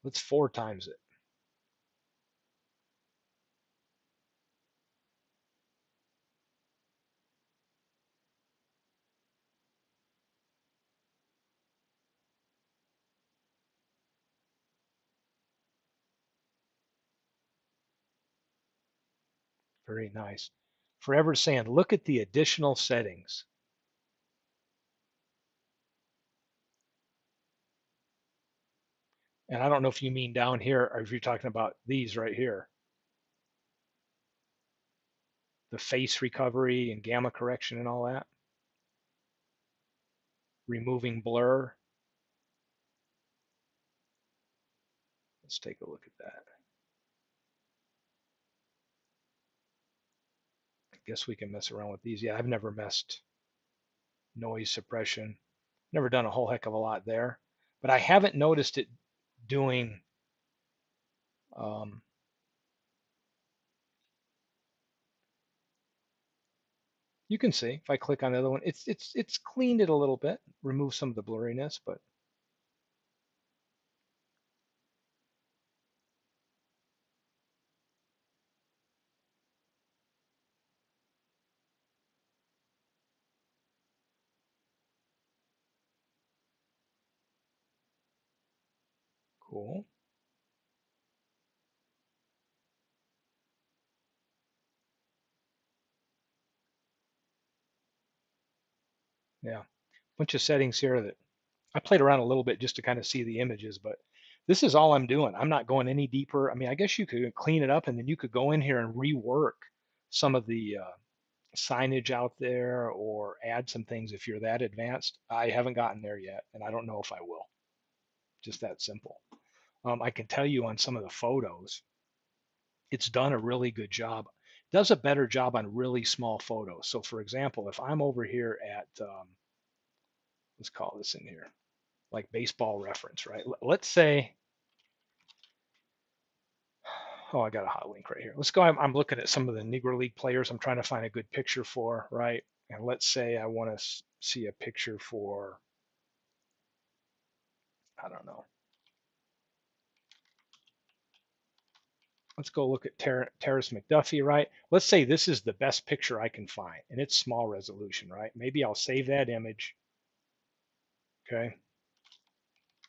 Let's 4 times it. Very nice. Forever saying, look at the additional settings. And I don't know if you mean down here or if you're talking about these right here, the face recovery and gamma correction and all that, removing blur. Let's take a look at that. I guess we can mess around with these. Yeah, I've never messed noise suppression. Never done a whole heck of a lot there, but I haven't noticed it doing. Um, you can see if I click on the other one, it's cleaned it a little bit, removed some of the blurriness, but cool. Yeah, bunch of settings here that I played around a little bit just to kind of see the images, but this is all I'm doing. I'm not going any deeper. I mean, I guess you could clean it up and then you could go in here and rework some of the signage out there or add some things if you're that advanced. I haven't gotten there yet, and I don't know if I will. Just that simple. I can tell you on some of the photos, it's done a really good job. It does a better job on really small photos. So, for example, if I'm over here at, let's call this in here, like baseball reference, right? Let's say, oh, I got a hot link right here. Let's go. I'm looking at some of the Negro League players I'm trying to find a good picture for, right? And let's say I want to see a picture for, I don't know. Let's go look at Terrace McDuffie, right? Let's say this is the best picture I can find, and it's small resolution, right? Maybe I'll save that image, okay?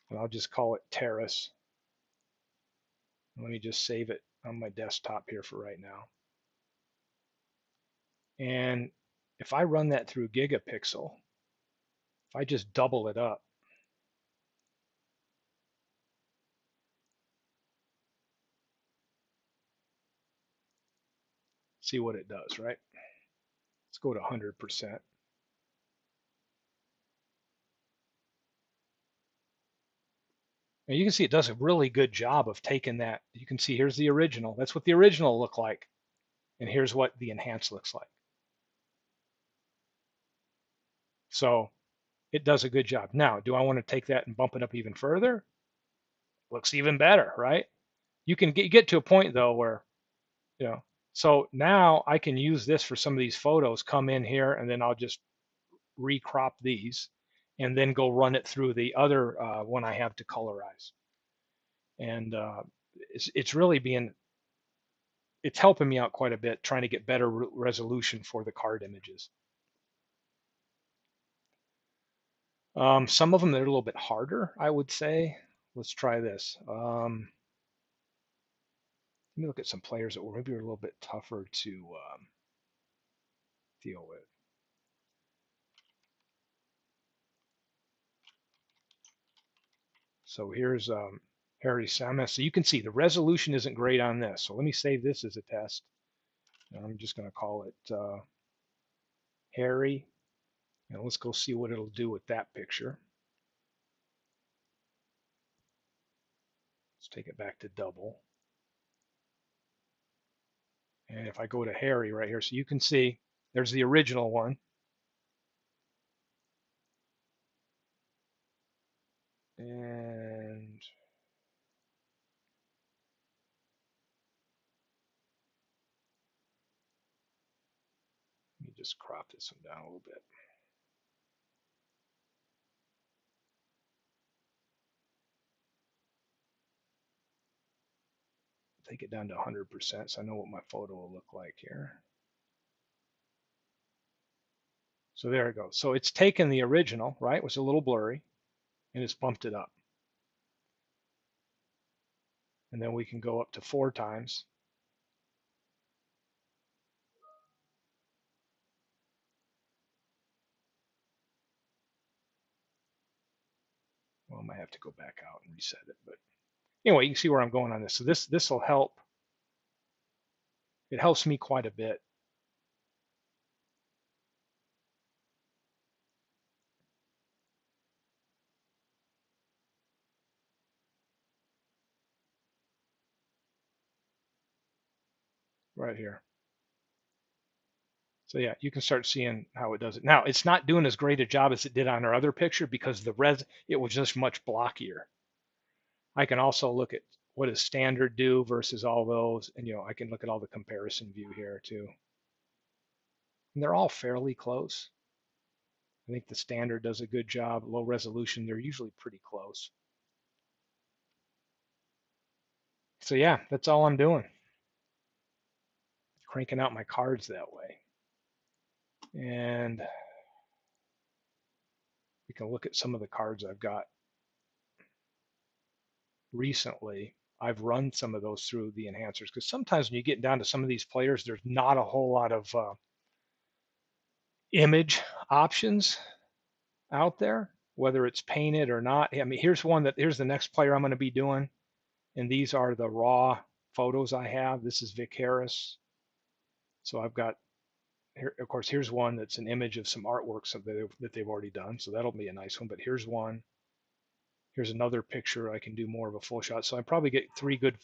And I'll just call it Terrace. Let me just save it on my desktop here for right now. And if I run that through Gigapixel, If I just double it up, see what it does, right? Let's go to 100%. And you can see it does a really good job of taking that. You can see here's the original. That's what the original looked like. And here's what the enhanced looks like. So it does a good job. Now, do I want to take that and bump it up even further? Looks even better, right? You can get to a point though where, you know, so now I can use this for some of these photos, come in here, and then I'll just recrop these and then go run it through the other one I have to colorize. And it's really it's helping me out quite a bit trying to get better resolution for the card images. Some of them that are a little bit harder, I would say. Let's try this. Let me look at some players that were maybe a little bit tougher to deal with. So here's Harry Samus. So you can see the resolution isn't great on this. So let me save this as a test. And I'm just going to call it Harry. And let's go see what it'll do with that picture. Let's take it back to double. And if I go to Harry right here, so you can see there's the original one. And let me just crop this one down a little bit. Take it down to 100% so I know what my photo will look like here. So there it goes. So it's taken the original, right? It was a little blurry, and it's bumped it up. And then we can go up to 4 times. Well, I might have to go back out and reset it, but anyway, you can see where I'm going on this. So this will help. It helps me quite a bit. Right here. So yeah, you can start seeing how it does it. Now, it's not doing as great a job as it did on our other picture because it was just much blockier. I can also look at what does standard do versus all those, and I can look at all the comparison view here too. And they're all fairly close. I think the standard does a good job. Low resolution, they're usually pretty close. So yeah, that's all I'm doing. Cranking out my cards that way. And we can look at some of the cards I've got recently. I've run some of those through the enhancers because sometimes when you get down to some of these players, there's not a whole lot of image options out there, whether it's painted or not. I mean, here's the next player I'm going to be doing, and these are the raw photos I have. This is Vic Harris. So I've got here, of course, here's one that's an image of some artworks that they've already done. So that'll be a nice one. But here's one. Here's another picture. I can do more of a full shot. So I probably get 3 good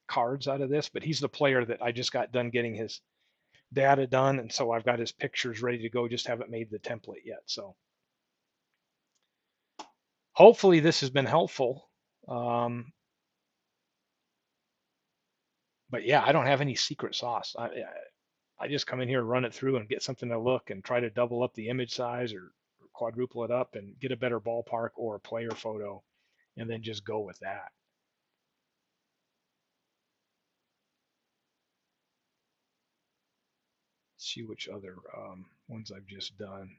cards out of this. But he's the player that I just got done getting his data done. And so I've got his pictures ready to go. Just haven't made the template yet. So hopefully this has been helpful. But yeah, I don't have any secret sauce. I just come in here, run it through, and get something to look, and try to double up the image size or quadruple it up, and get a better ballpark or a player photo, and then just go with that. See which other ones I've just done.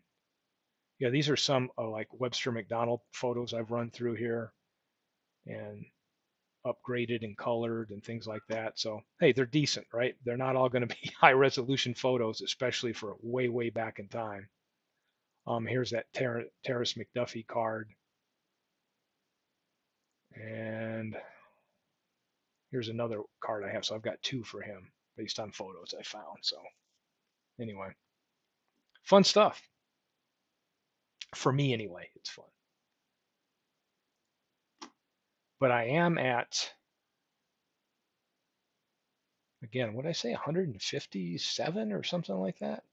Yeah, these are some like Webster McDonald photos I've run through here and upgraded and colored and things like that. So hey, they're decent, right? They're not all going to be high resolution photos, especially for way back in time. Here's that Terrace McDuffie card, and here's another card I have. So I've got two for him based on photos I found. So anyway, fun stuff for me anyway. It's fun, but I am at, again, what did I say, 157 or something like that?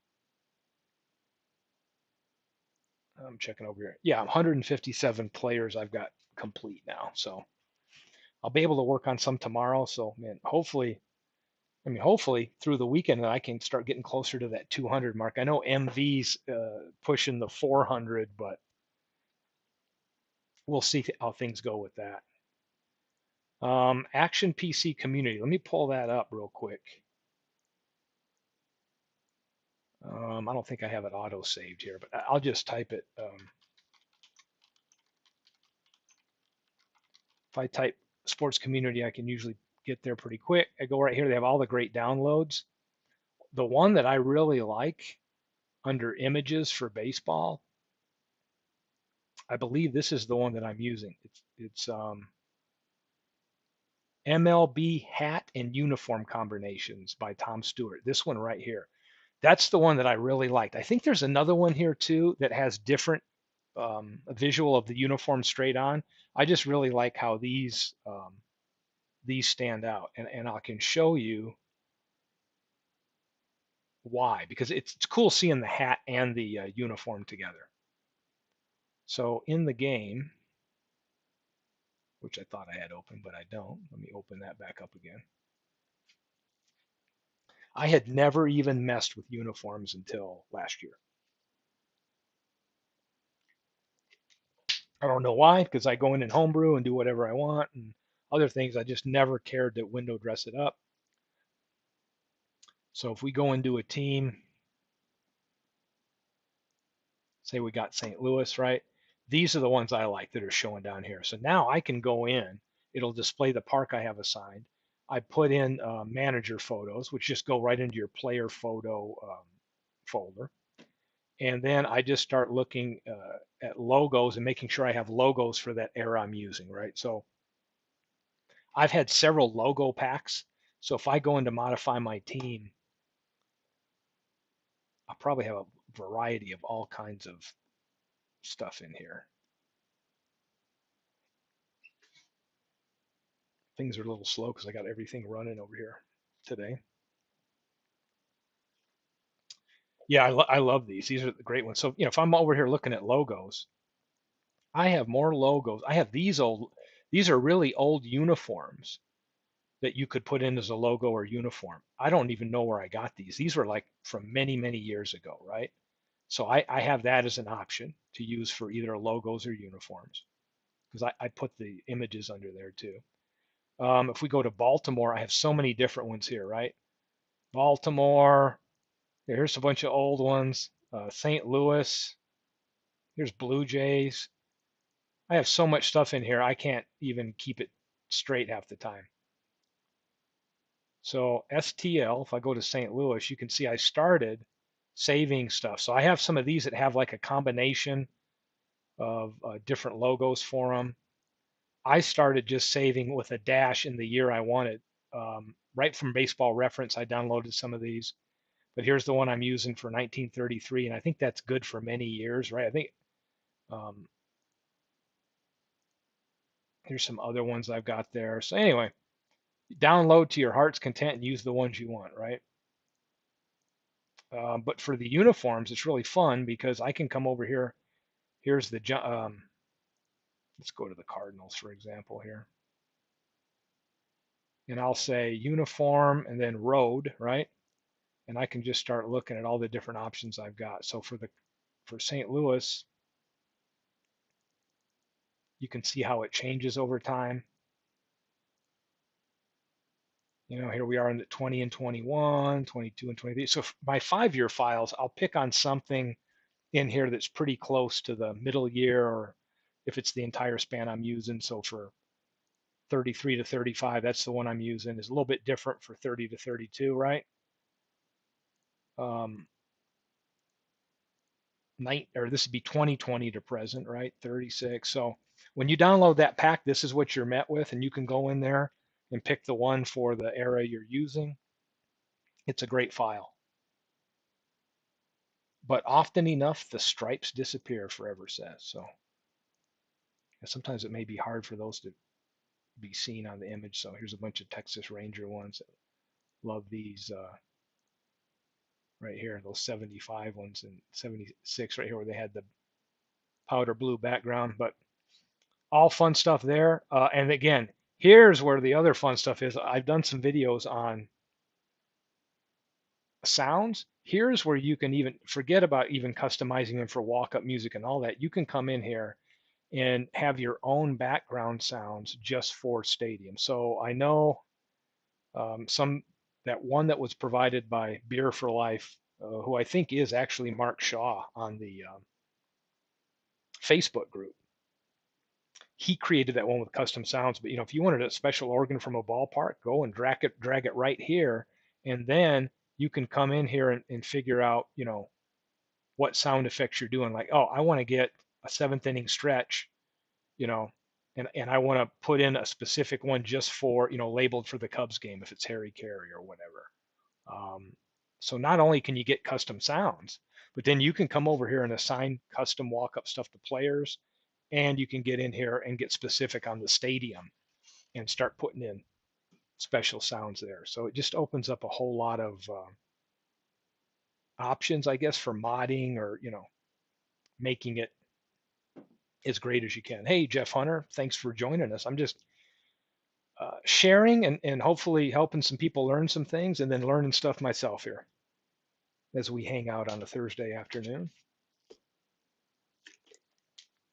I'm checking over here. Yeah, 157 players I've got complete now. So I'll be able to work on some tomorrow. So man, hopefully through the weekend I can start getting closer to that 200 mark. I know MV's pushing the 400, but we'll see how things go with that. Action PC community. Let me pull that up real quick. I don't think I have it auto saved here, but I'll just type it. If I type sports community, I can usually get there pretty quick. I go right here. They have all the great downloads. The one that I really like under images for baseball, I believe this is the one that I'm using. It's MLB hat and uniform combinations by Tom Stewart. This one right here. That's the one that I really liked. I think there's another one here too that has different a visual of the uniform straight on. I just really like how these stand out, and I can show you why, because it's cool seeing the hat and the uniform together. So in the game, which I thought I had open, but I don't. Let me open that back up again. I had never even messed with uniforms until last year. I don't know why, because I go in and homebrew and do whatever I want and other things. I just never cared to window dress it up. So if we go into a team, say we got St. Louis, right? These are the ones I like that are showing down here. So now I can go in, it'll display the park I have assigned. I put in manager photos, which just go right into your player photo folder. And then I just start looking at logos and making sure I have logos for that era I'm using, right? So I've had several logo packs. So if I go in to modify my team, I'll probably have a variety of all kinds of stuff in here. Things are a little slow because I got everything running over here today. Yeah, I love these. These are the great ones. So, if I'm over here looking at logos, I have more logos. I have these are really old uniforms that you could put in as a logo or uniform. I don't even know where I got these. These were like from many, many years ago, right? So I have that as an option to use for either logos or uniforms because I put the images under there too. If we go to Baltimore, I have so many different ones here, right? Baltimore, here's a bunch of old ones. St. Louis, here's Blue Jays. I have so much stuff in here, I can't even keep it straight half the time. So STL, if I go to St. Louis, you can see I started saving stuff. So I have some of these that have like a combination of different logos for them. I started just saving with a dash in the year I wanted. Right from Baseball Reference, I downloaded some of these. But here's the one I'm using for 1933, and I think that's good for many years, right? I think um, here's some other ones I've got there. So anyway, download to your heart's content and use the ones you want, right? But for the uniforms, it's really fun because I can come over here. Here's the let's go to the Cardinals, for example, here. And I'll say uniform and then road, right? And I can just start looking at all the different options I've got. So for St. Louis, you can see how it changes over time. Here we are in the 20 and 21, 22 and 23. So my 5-year files, I'll pick on something in here that's pretty close to the middle year, or if it's the entire span I'm using. So for 33 to 35, that's the one I'm using. It's a little bit different for 30 to 32, right? Um, or this would be 2020 to present, right? 36. So when you download that pack, this is what you're met with, and you can go in there and pick the one for the era you're using. It's a great file. But often enough, the stripes disappear, Forever says. So sometimes it may be hard for those to be seen on the image. So here's a bunch of Texas Ranger ones. Love these right here, those 75 ones and 76 right here where they had the powder blue background. But all fun stuff there. And again, here's where the other fun stuff is. I've done some videos on sounds. Here's where you can even forget about even customizing them for walk-up music and all that. You can come in here and have your own background sounds just for stadium. So I know that one that was provided by Beer for Life, who I think is actually Mark Shaw on the Facebook group. He created that one with custom sounds. But if you wanted a special organ from a ballpark, go and drag it right here, and then you can come in here and figure out what sound effects you're doing. Like, oh, I want to get a seventh inning stretch, you know, and I want to put in a specific one just for labeled for the Cubs game if it's Harry Carey or whatever. So not only can you get custom sounds, but then you can come over here and assign custom walk-up stuff to players, and you can get in here and get specific on the stadium and start putting in special sounds there. So it just opens up a whole lot of options, I guess, for modding or making it as great as you can. Hey, Jeff Hunter, thanks for joining us. I'm just sharing and hopefully helping some people learn some things and then learning stuff myself here as we hang out on a Thursday afternoon.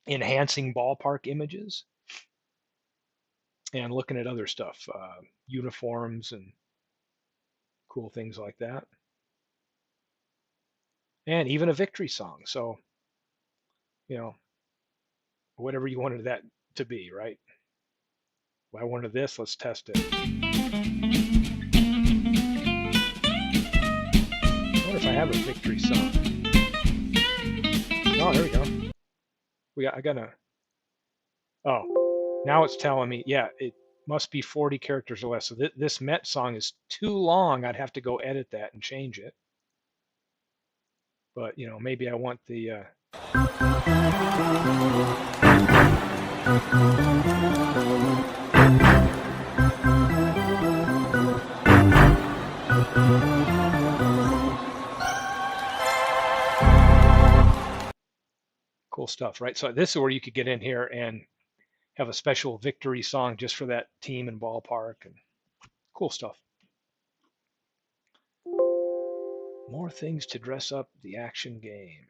Enhancing ballpark images and looking at other stuff, uniforms and cool things like that. And even a victory song. So, whatever you wanted that to be, right? Well, I wanted this, let's test it. I wonder if I have a victory song. Oh, there we go. I got oh, now it's telling me, yeah, it must be 40 characters or less. So this Met song is too long. I'd have to go edit that and change it. But, maybe I want the cool stuff, right? So this is where you could get in here and have a special victory song just for that team and ballpark, and cool stuff. More things to dress up the action game.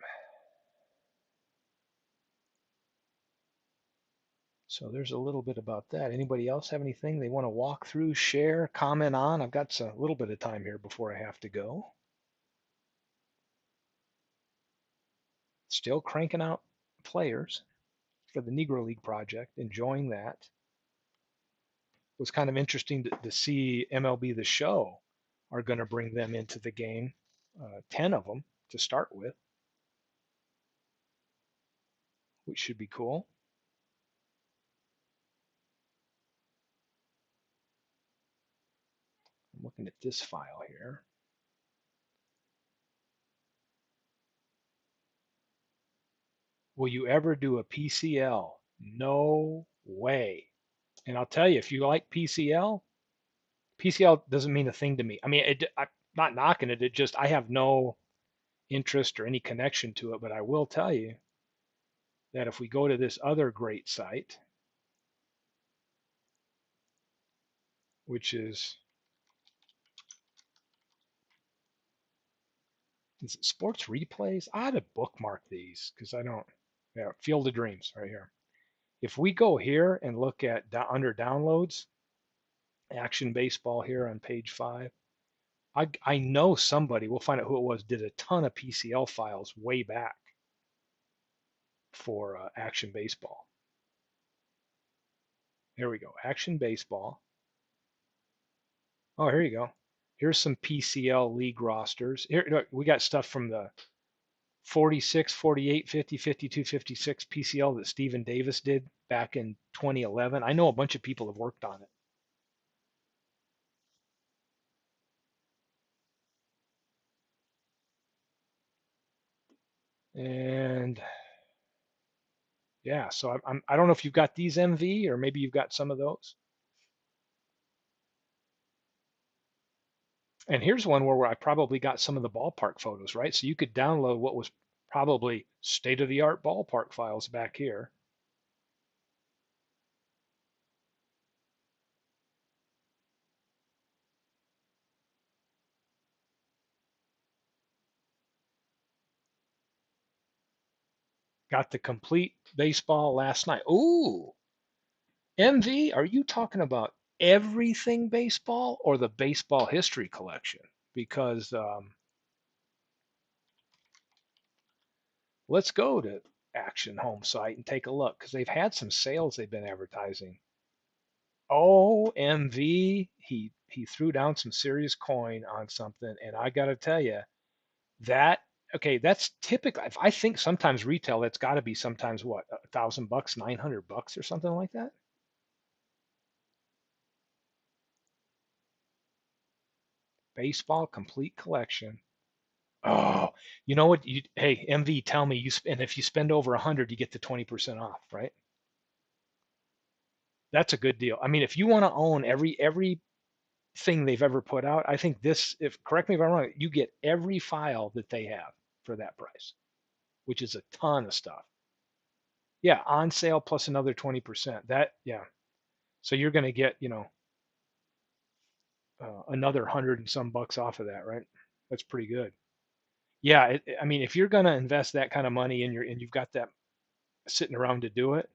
So there's a little bit about that. Anybody else have anything they want to walk through, share, comment on? I've got a little bit of time here before I have to go. Still cranking out players for the Negro League project, enjoying that. It was kind of interesting to see MLB The Show are going to bring them into the game, 10 of them to start with, which should be cool. I'm looking at this file here. Will you ever do a PCL? No way. And I'll tell you, if you like PCL, PCL doesn't mean a thing to me. I mean, I'm not knocking it. It just, I have no interest or any connection to it. But I will tell you that if we go to this other great site, which is it Sports Replays? I ought to bookmark these because I don't. Yeah, Field of Dreams right here. If we go here and look at under downloads, Action Baseball here on page 5, I know somebody, we'll find out who it was, did a ton of PCL files way back for Action Baseball. There we go, Action Baseball. Oh, here you go. Here's some PCL league rosters. Here, look, we got stuff from the 46, 48, 50, 52, 56 PCL that Stephen Davis did back in 2011. I know a bunch of people have worked on it. And yeah, so I don't know if you've got these MV or maybe you've got some of those. And here's one where I probably got some of the ballpark photos, right? So you could download what was probably state of the art ballpark files back here. Got the complete baseball last night. Ooh, MV, are you talking about everything baseball or the baseball history collection? Because let's go to Action Home Site and take a look because they've had some sales they've been advertising. OMV, he threw down some serious coin on something, and I got to tell you that okay, that's typical. I think sometimes retail that's got to be sometimes what $1,000, $900 or something like that. Baseball complete collection. Oh, you know what? Hey, MV, tell me and if you spend over 100, you get the 20% off, right? That's a good deal. I mean, if you want to own every thing they've ever put out, I think this, if correct me if I'm wrong, you get every file that they have for that price, which is a ton of stuff. Yeah, on sale plus another 20%. That, yeah. So you're going to get, another 100 and some bucks off of that, right? That's pretty good. Yeah, I mean, if you're going to invest that kind of money and you've got that sitting around to do it,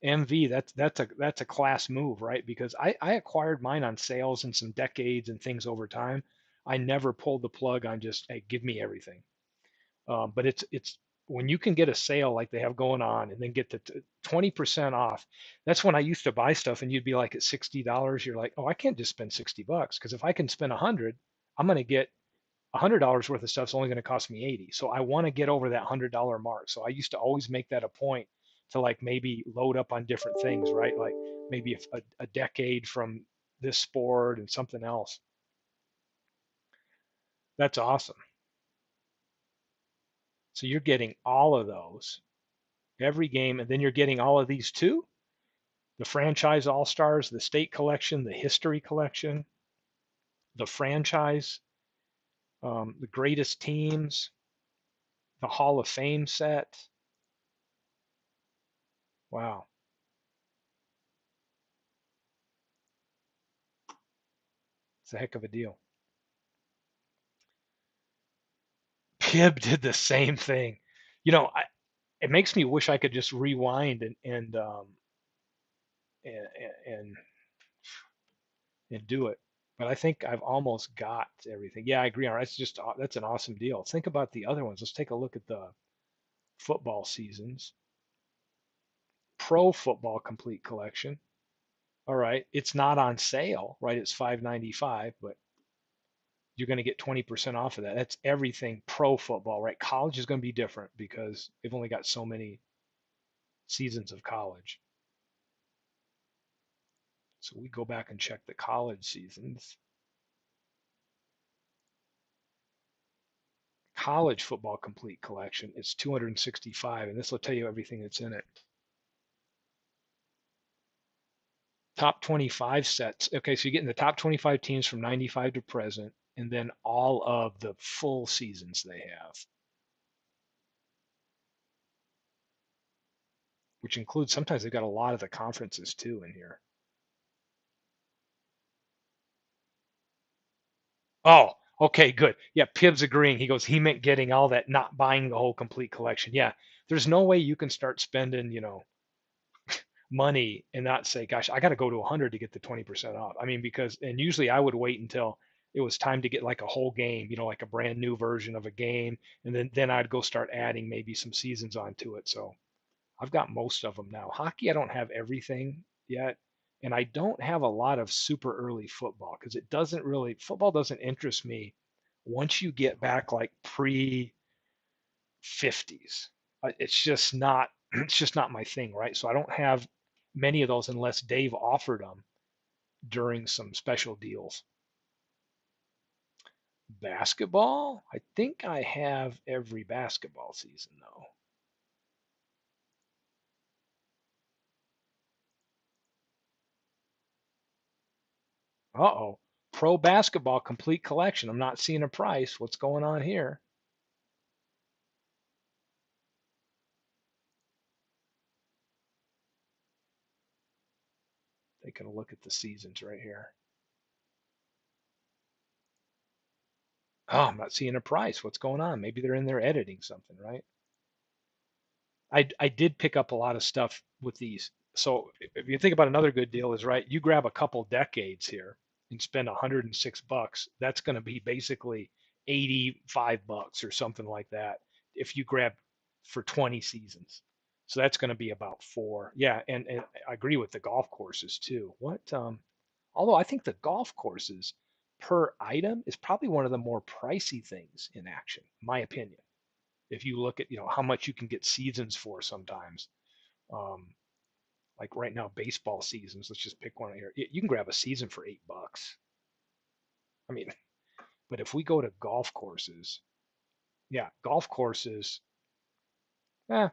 MV, that's a class move, right? Because I acquired mine on sales and some decades and things over time. I never pulled the plug on just, hey, give me everything. But it's when you can get a sale like they have going on and then get the 20% off. That's when I used to buy stuff and you'd be like at $60. You're like, oh, I can't just spend $60 because if I can spend 100, I'm going to get $100 worth of stuff's only going to cost me 80. So I want to get over that $100 mark. So I used to always make that a point to like maybe load up on different things, right? Like maybe a decade from this sport and something else. That's awesome. So you're getting all of those every game, and then you're getting all of these too. The franchise all stars, the state collection, the history collection, the franchise, the greatest teams, the Hall of Fame set. Wow, it's a heck of a deal. Pib did the same thing. You know, it makes me wish I could just rewind and and and do it. But I think I've almost got everything. Yeah, I agree. All right, that's an awesome deal. Think about the other ones. Let's take a look at the football seasons. Pro football complete collection. All right, it's not on sale, right? It's 5.95, but you're going to get 20% off of that. That's everything pro football, right? College is going to be different because they've only got so many seasons of college. So we go back and check the college seasons. College football complete collection is 265, and this will tell you everything that's in it. Top 25 sets. Okay, so you're getting the top 25 teams from 95 to present, and then all of the full seasons they have, which includes sometimes they've got a lot of the conferences too in here. Oh, okay, good. Yeah, Pibb's agreeing. He goes, he meant getting all that, not buying the whole complete collection. Yeah, there's no way you can start spending, money and not say, gosh, I got to go to 100 to get the 20% off. I mean, because, and usually I would wait until it was time to get like a whole game, like a brand new version of a game. And then I'd go start adding maybe some seasons onto it. So I've got most of them now. Hockey, I don't have everything yet. And I don't have a lot of super early football because football doesn't interest me once you get back like 50s. It's just not it's just not my thing, right? So I don't have many of those unless Dave offered them during some special deals. Basketball, I think I have every basketball season though. Uh-oh. Pro basketball complete collection. I'm not seeing a price. What's going on here? Taking a look at the seasons right here. Oh, I'm not seeing a price. What's going on? Maybe they're in there editing something, right? I did pick up a lot of stuff with these. So if you think about another good deal is right, you grab a couple decades here and spend $106. That's going to be basically $85 or something like that if you grab for 20 seasons. So that's going to be about four. Yeah, and I agree with the golf courses too. Although I think the golf courses per item is probably one of the more pricey things in action, my opinion. If you look at, how much you can get seasons for sometimes, um, like right now, baseball seasons, let's just pick one here. You can grab a season for $8. I mean, but if we go to golf courses, yeah, golf courses, eh,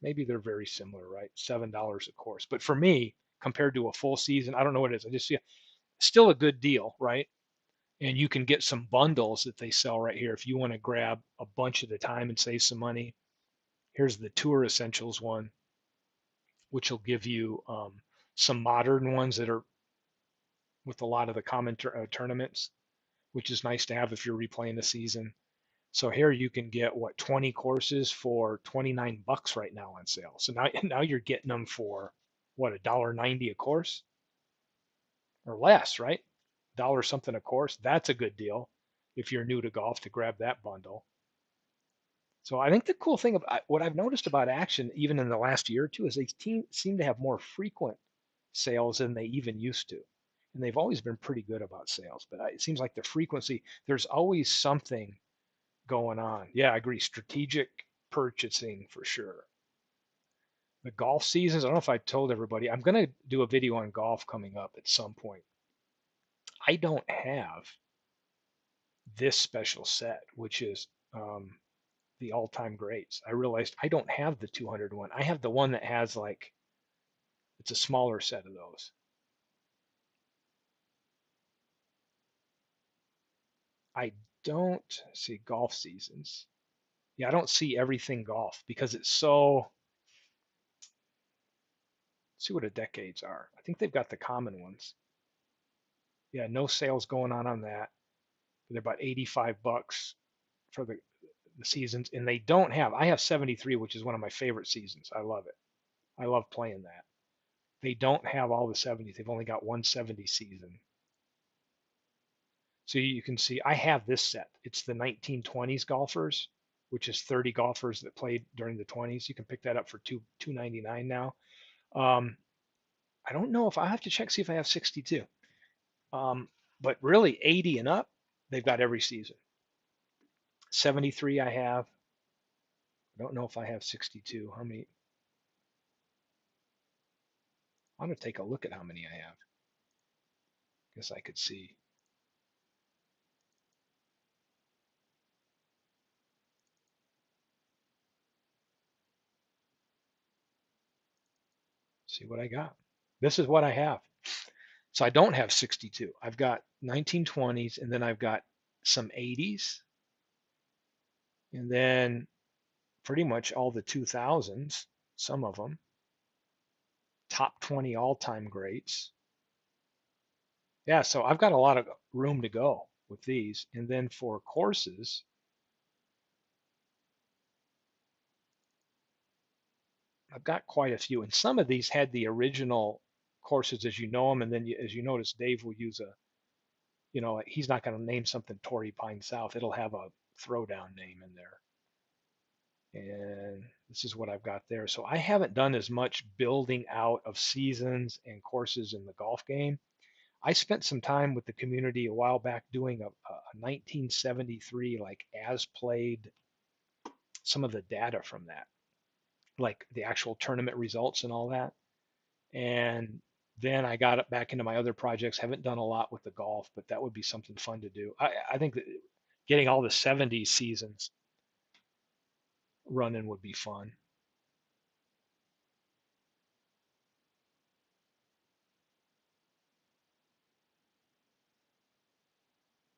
maybe they're very similar, right? $7 a course. But for me, compared to a full season, I don't know what it is. I just see still a good deal, right? And you can get some bundles that they sell right here if you want to grab a bunch at a time and save some money. Here's the Tour Essentials one, which will give you some modern ones that are with a lot of the common tournaments, which is nice to have if you're replaying the season. So here you can get what 20 courses for $29 right now on sale. So now now you're getting them for what $1.90 a course or less, right? Dollar something a course. That's a good deal if you're new to golf to grab that bundle. So I think the cool thing about what I've noticed about Action, even in the last year or two, is they seem to have more frequent sales than they even used to. And they've always been pretty good about sales, but it seems like the frequency, there's always something going on. Yeah, I agree. Strategic purchasing for sure. The golf seasons, I don't know if I told everybody, I'm going to do a video on golf coming up at some point. I don't have this special set, which is the all time greats. I realized I don't have the 201. I have the one that has like, it's a smaller set of those. I don't see golf seasons. Yeah, I don't see everything golf because it's so. Let's see what the decades are. I think they've got the common ones. Yeah, no sales going on that. They're about $85 for the seasons, and they don't have. I have 73, which is one of my favorite seasons. I love it. I love playing that. They don't have all the 70s. They've only got 170 season. So you can see I have this set. It's the 1920s golfers, which is 30 golfers that played during the 20s. You can pick that up for 299 now. Um, I don't know if I have to check see if I have 62. Um, but really 80 and up, they've got every season. 73 I have. I don't know if I have 62. How many? I'm gonna take a look at how many I have. Guess I could see what I got. This is what I have. So I don't have 62. I've got 1920s and then I've got some 80s and then pretty much all the 2000s, some of them, top 20 all-time greats. Yeah, so I've got a lot of room to go with these. And then for courses, I've got quite a few. And some of these had the original courses as you know them. And then as you notice, Dave will use he's not going to name something Torrey Pine South. It'll have a throwdown name in there. And this is what I've got there. So I haven't done as much building out of seasons and courses in the golf game. I spent some time with the community a while back doing a 1973 like as played some of the data from that, like the actual tournament results and all that. And then I got it back into my other projects. Haven't done a lot with the golf, but that would be something fun to do. I think that getting all the 70s seasons running would be fun.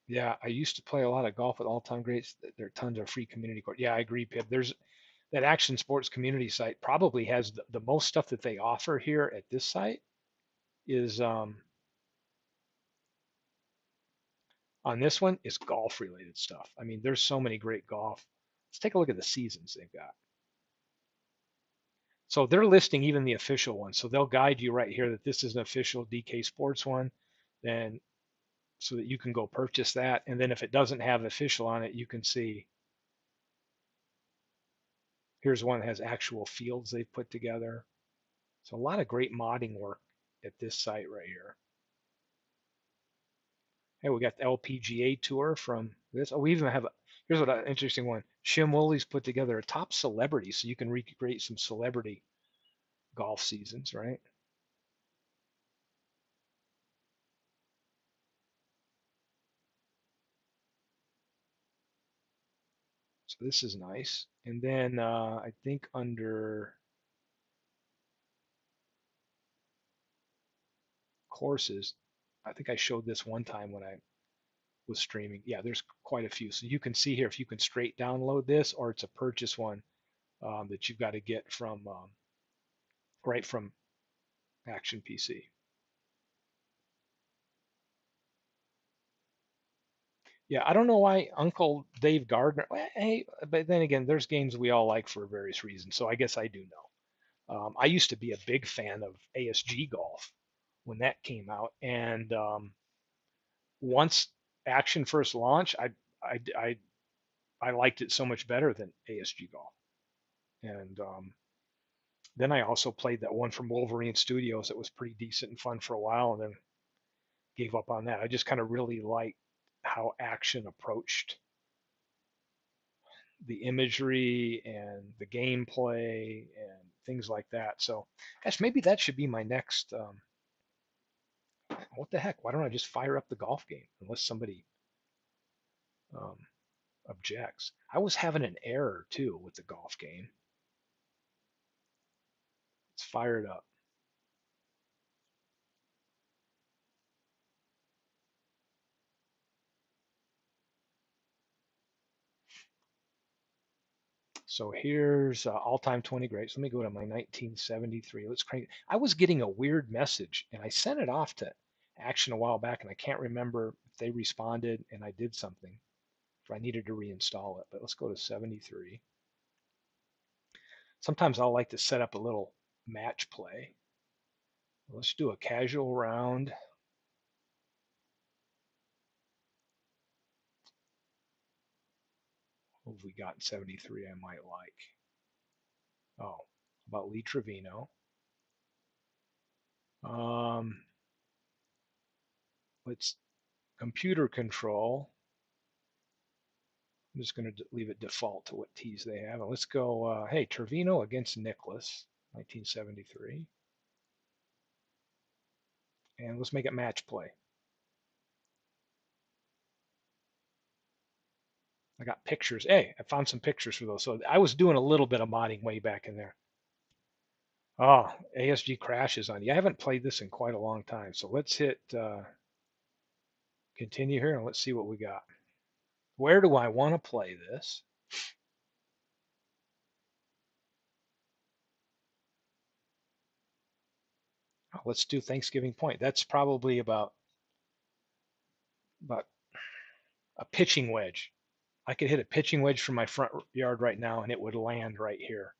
Yeah, I used to play a lot of golf with all-time greats. There are tons of free community court. Yeah, I agree, Pip. There's that Action Sports community site probably has the most stuff that they offer here at this site is on this one is golf related stuff. I mean, there's so many great golf. Let's take a look at the seasons they've got. So they're listing even the official ones. So they'll guide you right here that this is an official DK Sports one, then so that you can go purchase that. And then if it doesn't have official on it, you can see here's one that has actual fields they've put together. So a lot of great modding work at this site right here. Hey, we got the LPGA tour from this. Oh, we even have here's what an interesting one. Shim Woolley's put together a top celebrity, so you can recreate some celebrity golf seasons, right? So this is nice. And then I think under courses, I think I showed this one time when I was streaming. Yeah, there's quite a few. So you can see here if you can straight download this or it's a purchase one that you've got to get from right from Action PC. Yeah, I don't know why Uncle Dave Gardner. Hey, but then again, there's games we all like for various reasons. So I guess I do know. I used to be a big fan of ASG golf when that came out, and once Action first launched, I I I liked it so much better than ASG golf. And then I also played that one from Wolverine Studios that was pretty decent and fun for a while, and then gave up on that. I just kind of really liked how Action approached the imagery and the gameplay and things like that. So, gosh, maybe that should be my next. What the heck? Why don't I just fire up the golf game unless somebody um, objects? I was having an error too with the golf game. It's fired up. So here's all-time 20 greats. Let me go to my 1973. Let's crank. I was getting a weird message, and I sent it off to Action a while back, and I can't remember if they responded and I did something. If I needed to reinstall it, but let's go to 73. Sometimes I'll like to set up a little match play. Let's do a casual round. What have we got in 73 I might like? Oh, about Lee Trevino. Um, let's computer control. I'm just going to leave it default to what tees they have. And let's go, hey, Trevino against Nicholas, 1973. And let's make it match play. I got pictures. Hey, I found some pictures for those. So I was doing a little bit of modding way back in there. Oh, ASG crashes on you. I haven't played this in quite a long time. So let's hit continue here and let's see what we got. Where do I want to play this? Oh, let's do Thanksgiving Point. That's probably about a pitching wedge. I could hit a pitching wedge from my front yard right now and it would land right here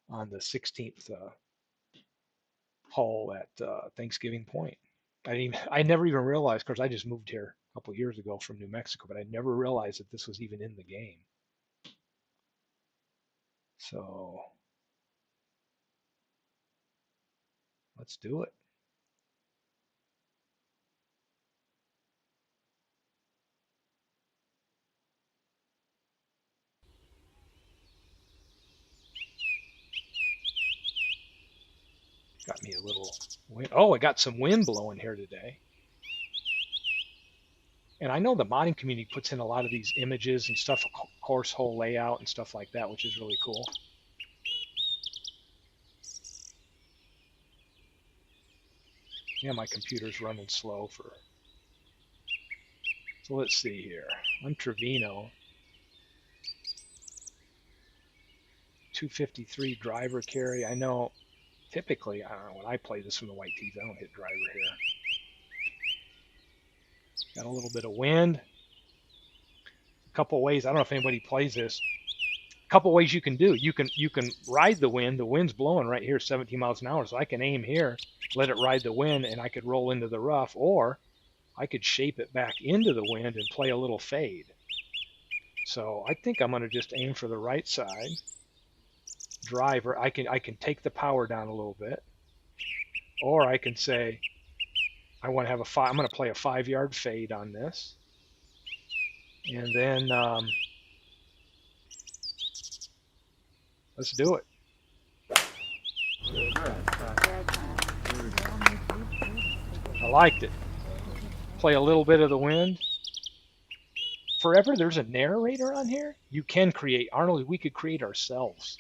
on the 16th hole at Thanksgiving Point. I never even realized, because I just moved here a couple of years ago from New Mexico, but I never realized that this was even in the game. So let's do it. Oh, I got some wind blowing here today. And I know the modding community puts in a lot of these images and stuff, course hole layout and stuff like that, which is really cool. Yeah, my computer's running slow for... So let's see here. I'm Trevino. 253 driver carry. I know typically, I don't know, when I play this from the white tees, I don't hit driver here. Got a little bit of wind. A couple ways, I don't know if anybody plays this. A couple ways you can do. You can ride the wind. The wind's blowing right here 17 miles an hour, so I can aim here, let it ride the wind, and I could roll into the rough, or I could shape it back into the wind and play a little fade. So I think I'm going to just aim for the right side. Driver, I can take the power down a little bit, or I can say I want to have I'm going to play a 5-yard fade on this, and then let's do it. I liked it. Play a little bit of the wind. Forever, there's a narrator on here. You can create, Arnold, we could create ourselves.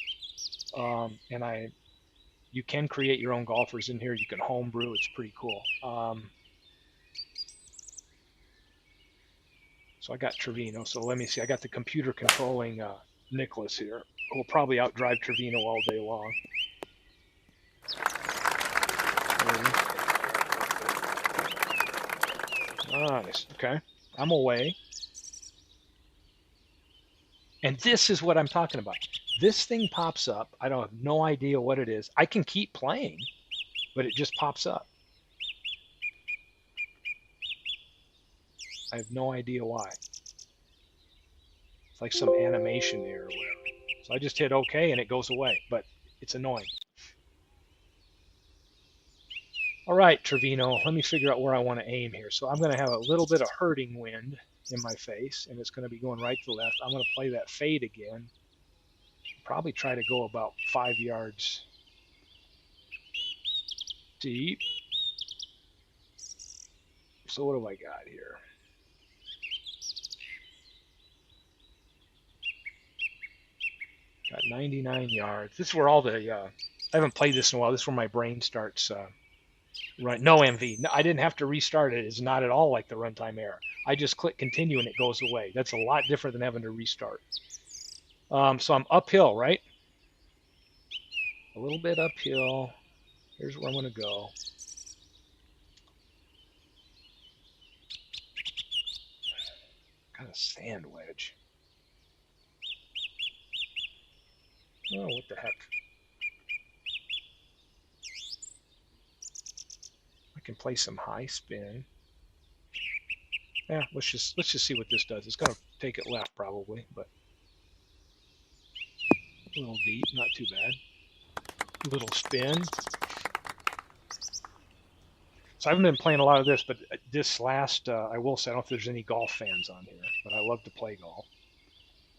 You can create your own golfers in here. You can homebrew. It's pretty cool. So I got Trevino. So let me see. I got the computer controlling Nicholas here, who will probably outdrive Trevino all day long. Nice. Okay. I'm away. And this is what I'm talking about. This thing pops up. I don't have no idea what it is. I can keep playing, but it just pops up. I have no idea why. It's like some animation there or whatever. So I just hit OK and it goes away, but it's annoying. All right, Trevino, let me figure out where I want to aim here. So I'm going to have a little bit of hurting wind in my face, and it's going to be going right to left. I'm going to play that fade again. Probably try to go about 5 yards deep. So what have I got here? Got 99 yards. This is where all the, I haven't played this in a while. This is where my brain starts right. No MV. No, I didn't have to restart it. It's not at all like the runtime error. I just click continue and it goes away. That's a lot different than having to restart. So I'm uphill, right? A little bit uphill. Here's where I'm going to go. Got a sand wedge. Oh, what the heck? I can play some high spin. Yeah, let's just see what this does. It's going to take it left probably, but a little deep, not too bad. A little spin. So I haven't been playing a lot of this, but this last, I will say, I don't know if there's any golf fans on here, but I love to play golf.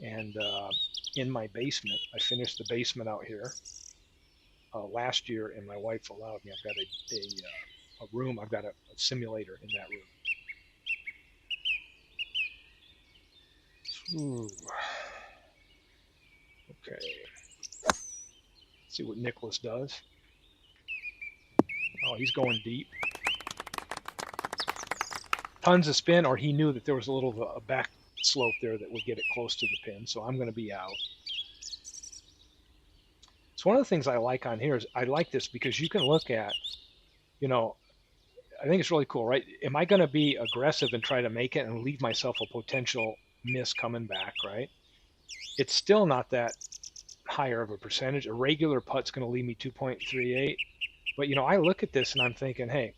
And in my basement, I finished the basement out here last year, and my wife allowed me. I've got a room. I've got a simulator in that room. Ooh. Okay. Let's see what Nicholas does. Oh, he's going deep. Tons of spin, or he knew that there was a little of a back slope there that would get it close to the pin, so I'm going to be out. So one of the things I like on here is I like this because you can look at, you know, I think it's really cool, right? Am I going to be aggressive and try to make it and leave myself a potential miss coming back, right? It's still not that higher of a percentage. A regular putt's going to leave me 2.38. But, you know, I look at this and I'm thinking, hey,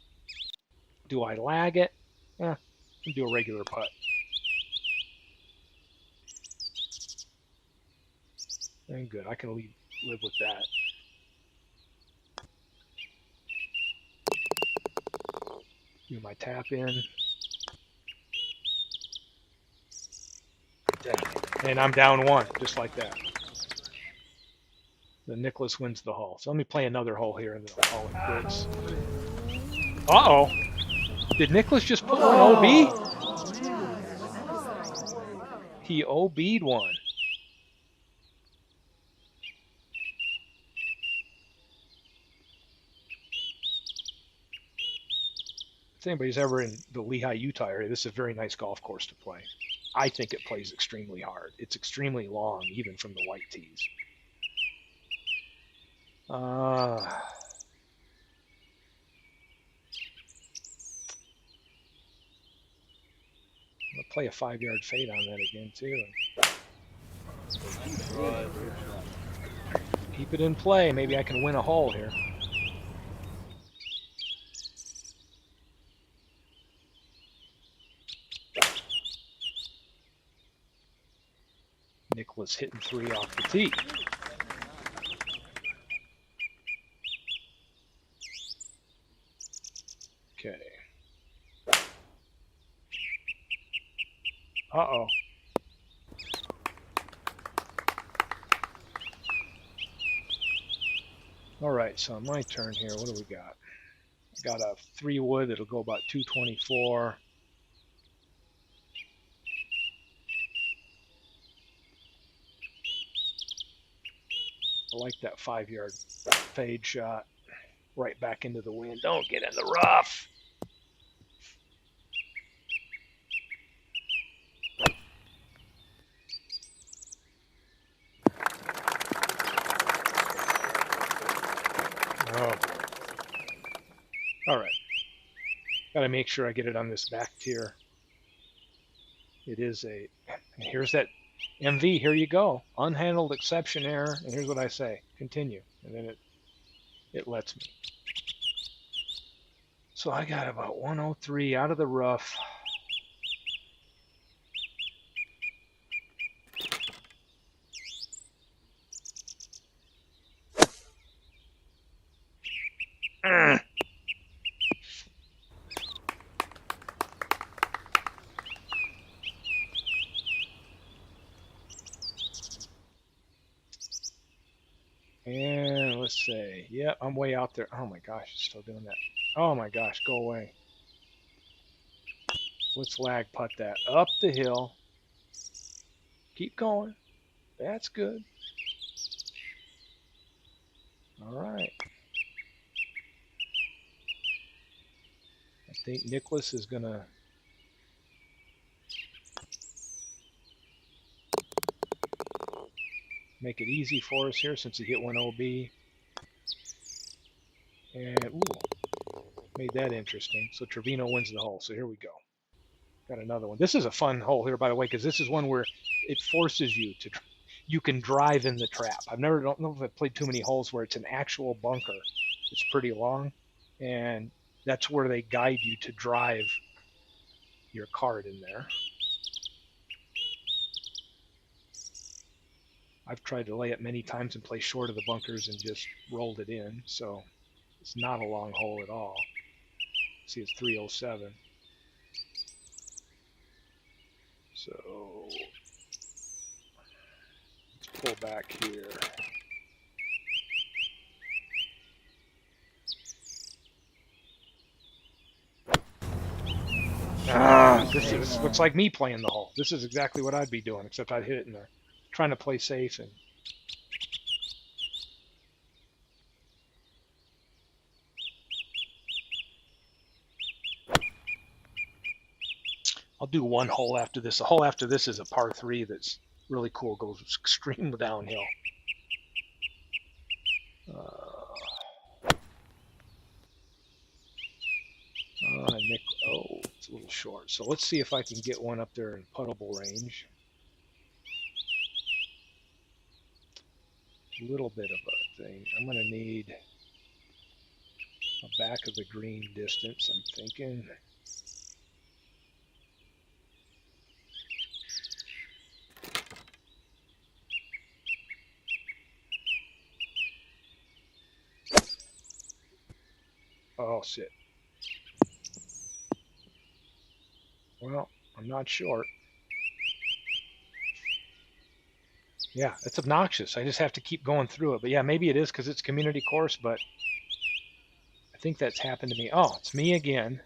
do I lag it? I'll do a regular putt. And good. I can live with that. Do my tap in. Dang it. And I'm down one, just like that. The Nicholas wins the hole. So let me play another hole here and then I'll call it quits. Uh-oh. Did Nicholas just put one OB? He OB'd one. If anybody's ever in the Lehigh, Utah area, this is a very nice golf course to play. I think it plays extremely hard. It's extremely long, even from the white tees. I'm going to play a 5-yard fade on that again, too. Keep it in play. Maybe I can win a hole here. Nicholas hitting 3 off the tee. Okay. Uh-oh. All right, so on my turn here, what do we got? I got a 3-wood that'll go about 224. I like that 5-yard fade shot. Right back into the wind. Don't get in the rough. Oh. All right. Got to make sure I get it on this back tier. It is a, and here's that MV. Here you go. Unhandled exception error. And here's what I say. Continue. And then it lets me. So I got about 103 out of the rough. And let's say, yep, I'm way out there. Oh my gosh, it's still doing that. Oh my gosh, go away. Let's lag putt that up the hill. Keep going. That's good. All right. I think Nicholas is going to make it easy for us here since he hit one OB. And, ooh, made that interesting. So Trevino wins the hole. So here we go. Got another one. This is a fun hole here, by the way, because this is one where it forces you to, you can drive in the trap. Don't know if I've played too many holes where it's an actual bunker. It's pretty long. And that's where they guide you to drive your card in there. I've tried to lay it many times and play short of the bunkers and just rolled it in. So it's not a long hole at all. See, it's 307. So let's pull back here. This looks like me playing the hole. This is exactly what I'd be doing, except I'd hit it in there. Trying to play safe and I'll do one hole after this. The hole after this is a par 3 that's really cool. Goes extreme downhill. Nick, oh, it's a little short. So let's see if I can get one up there in puttable range. A little bit of a thing. I'm going to need a back of the green distance, I'm thinking. Oh, shit. Well, I'm not short. Yeah, it's obnoxious. I just have to keep going through it. But yeah, maybe it is because it's a community course, but I I think that's happened to me. Oh, it's me again.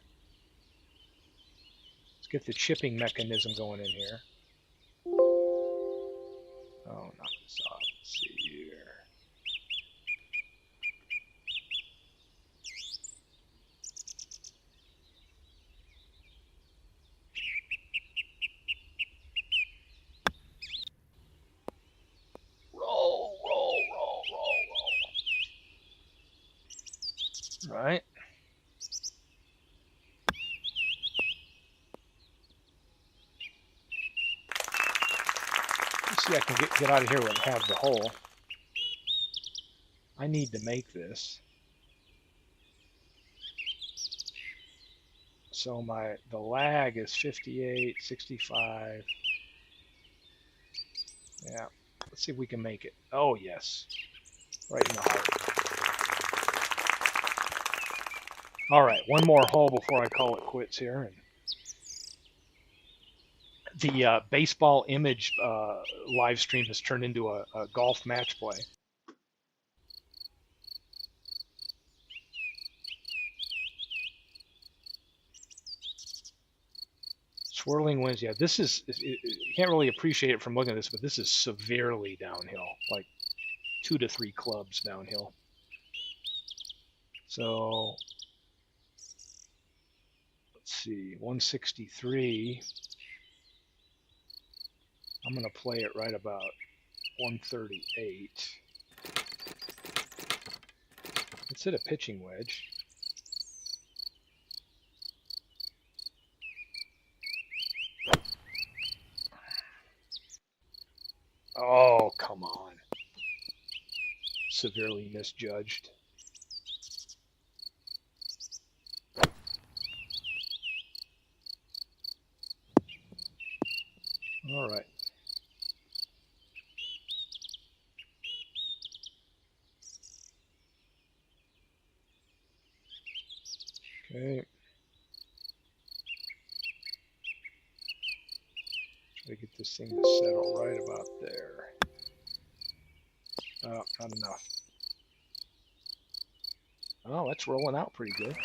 Let's get the chipping mechanism going in here. Oh, knock this off. Let's see here. Roll, roll, roll, roll, roll. Right. Let's see, I can get out of here and have the hole. I need to make this. So the lag is 58, 65. Yeah. Let's see if we can make it. Oh, yes. Right in the heart. All right, one more hole before I call it quits here. And the baseball image live stream has turned into a golf match play. Swirling winds. Yeah, this is, you can't really appreciate it from looking at this, but this is severely downhill, like 2 to 3 clubs downhill. So let's see, 163. I'm going to play it right about 138. Let's hit a pitching wedge. Oh, come on. Severely misjudged. All right. Okay. Try to get this thing to settle right about there. Oh, not enough. Oh, that's rolling out pretty good.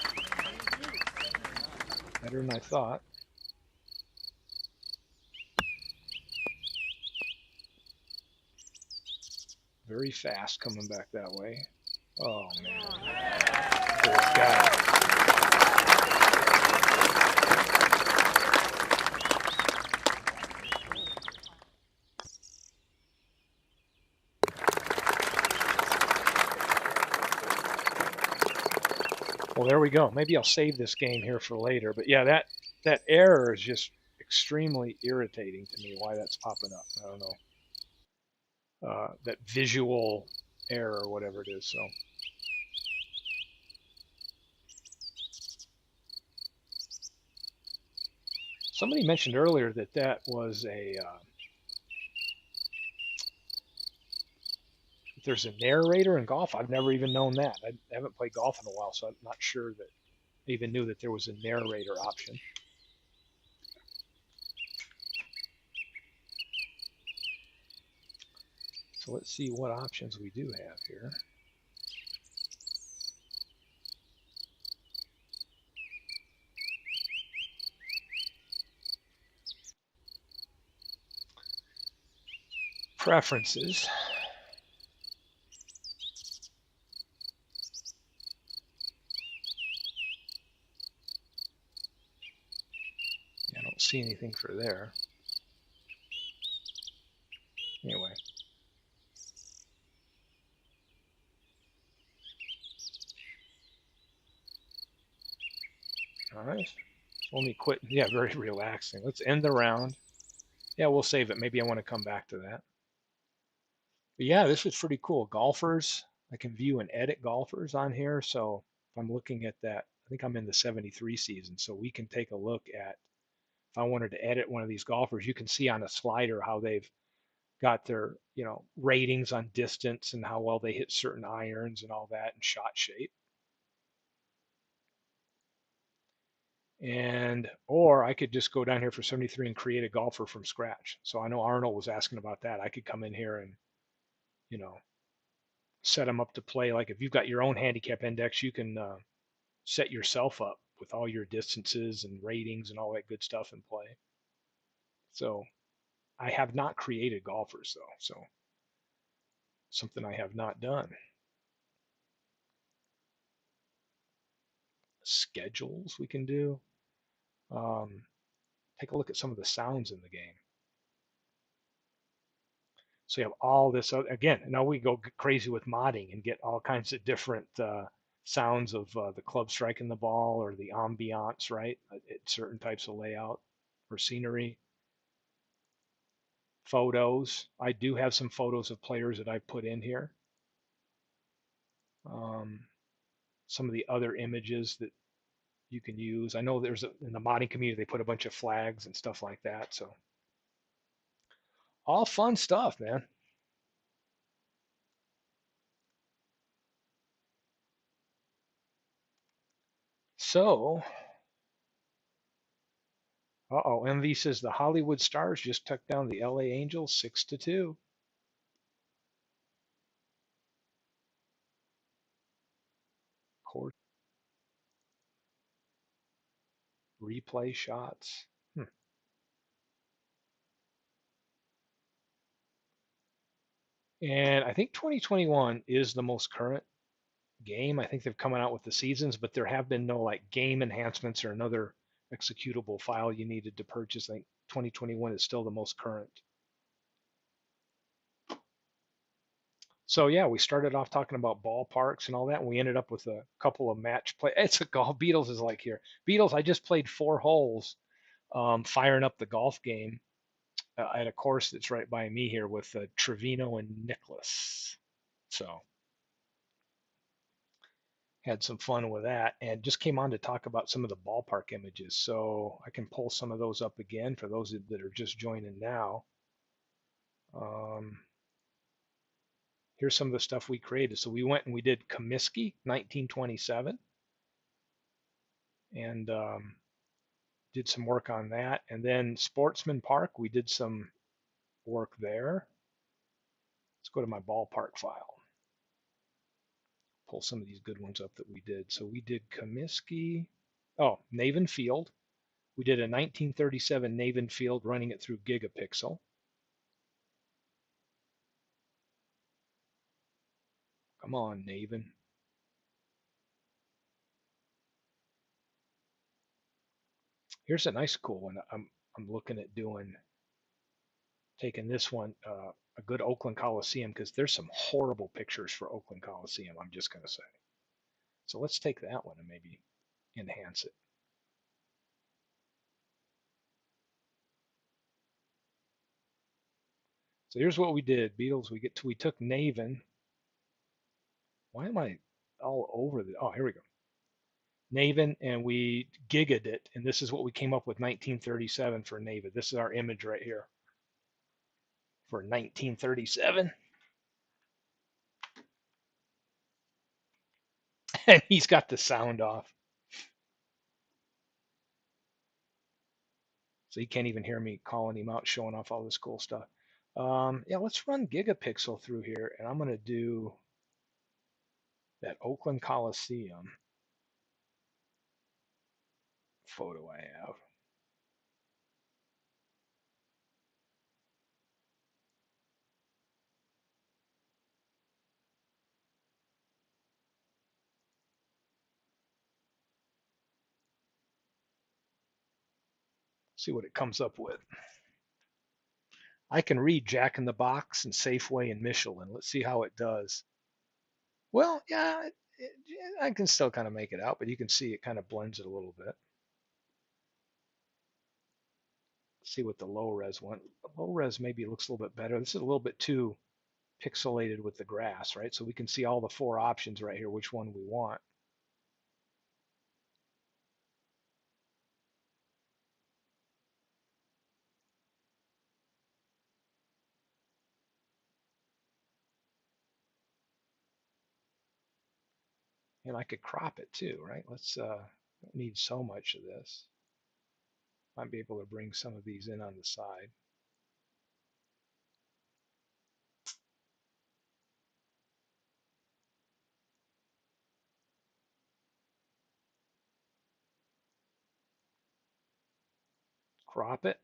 Better than I thought. Very fast coming back that way. Oh, man. Fourth guy. Well, there we go. Maybe I'll save this game here for later. But yeah, that error is just extremely irritating to me. Why that's popping up, I don't know. That visual error or whatever it is. So somebody mentioned earlier that was there's a narrator in golf. I've never even known that. I haven't played golf in a while, so I'm not sure that I even knew that there was a narrator option. So let's see what options we do have here. Preferences. I don't see anything for there. Anyway. All right. Let me quit. Yeah, very relaxing. Let's end the round. Yeah, we'll save it. Maybe I want to come back to that. But yeah, this is pretty cool. Golfers, I can view and edit golfers on here. So if I'm looking at that, I think I'm in the 73 season. So we can take a look at, if I wanted to edit one of these golfers, you can see on a slider how they've got their, ratings on distance and how well they hit certain irons and all that and shot shape. Or I could just go down here for 73 and create a golfer from scratch. So I know Arnold was asking about that. I could come in here and, set them up to play. Like if you've got your own handicap index, you can set yourself up with all your distances and ratings and all that good stuff in play. So I have not created golfers though, so something I have not done. Schedules we can do. Um, Take a look at some of the sounds in the game. So you have all this again. Now we go crazy with modding and get all kinds of different sounds of the club striking the ball or the ambiance, right? At certain types of layout or scenery. Photos. I do have some photos of players that I put in here. Um, some of the other images that you can use. I know in the modding community they put a bunch of flags and stuff like that. So all fun stuff, man. So, uh-oh, MV says the Hollywood Stars just took down the LA Angels 6-2. Court replay shots. Hmm. And I think 2021 is the most current game. I think they've come out with the seasons, but there have been no like game enhancements or another executable file you needed to purchase. I think 2021 is still the most current. So yeah, we started off talking about ballparks and all that, and we ended up with a couple of match play. It's a golf. Beatles is like here. Beatles. I just played 4 holes, firing up the golf game at a course that's right by me here with Trevino and Nicholas. So had some fun with that, and just came on to talk about some of the ballpark images. So I can pull some of those up again for those that are just joining now. Um, Here's some of the stuff we created. So we went and we did Comiskey, 1927, and did some work on that. And then Sportsman Park, we did some work there. Let's go to my ballpark file, pull some of these good ones up that we did. So we did Comiskey, oh, Navin Field. We did a 1937 Navin Field running it through Gigapixel. Come on, Navin. Here's a nice cool one. I'm looking at taking this one, a good Oakland Coliseum, because there's some horrible pictures for Oakland Coliseum, I'm just going to say. So let's take that one and maybe enhance it. So here's what we did, Beatles. We took Navin. Why am I all over the? Oh, here we go. Navin, and we gigged it, and this is what we came up with 1937 for Navin. This is our image right here for 1937. And he's got the sound off, so he can't even hear me calling him out, showing off all this cool stuff. Yeah, let's run Gigapixel through here, and I'm going to do that Oakland Coliseum photo I have. See what it comes up with. I can read Jack in the Box and Safeway and Michelin. Let's see how it does. Well, yeah, I can still kind of make it out, but you can see it kind of blends it a little bit. See what the low res one. Low res maybe looks a little bit better. This is a little bit too pixelated with the grass, right? So we can see all the 4 options right here, which one we want. And I could crop it too, right? Don't need so much of this. Might be able to bring some of these in on the side. crop it.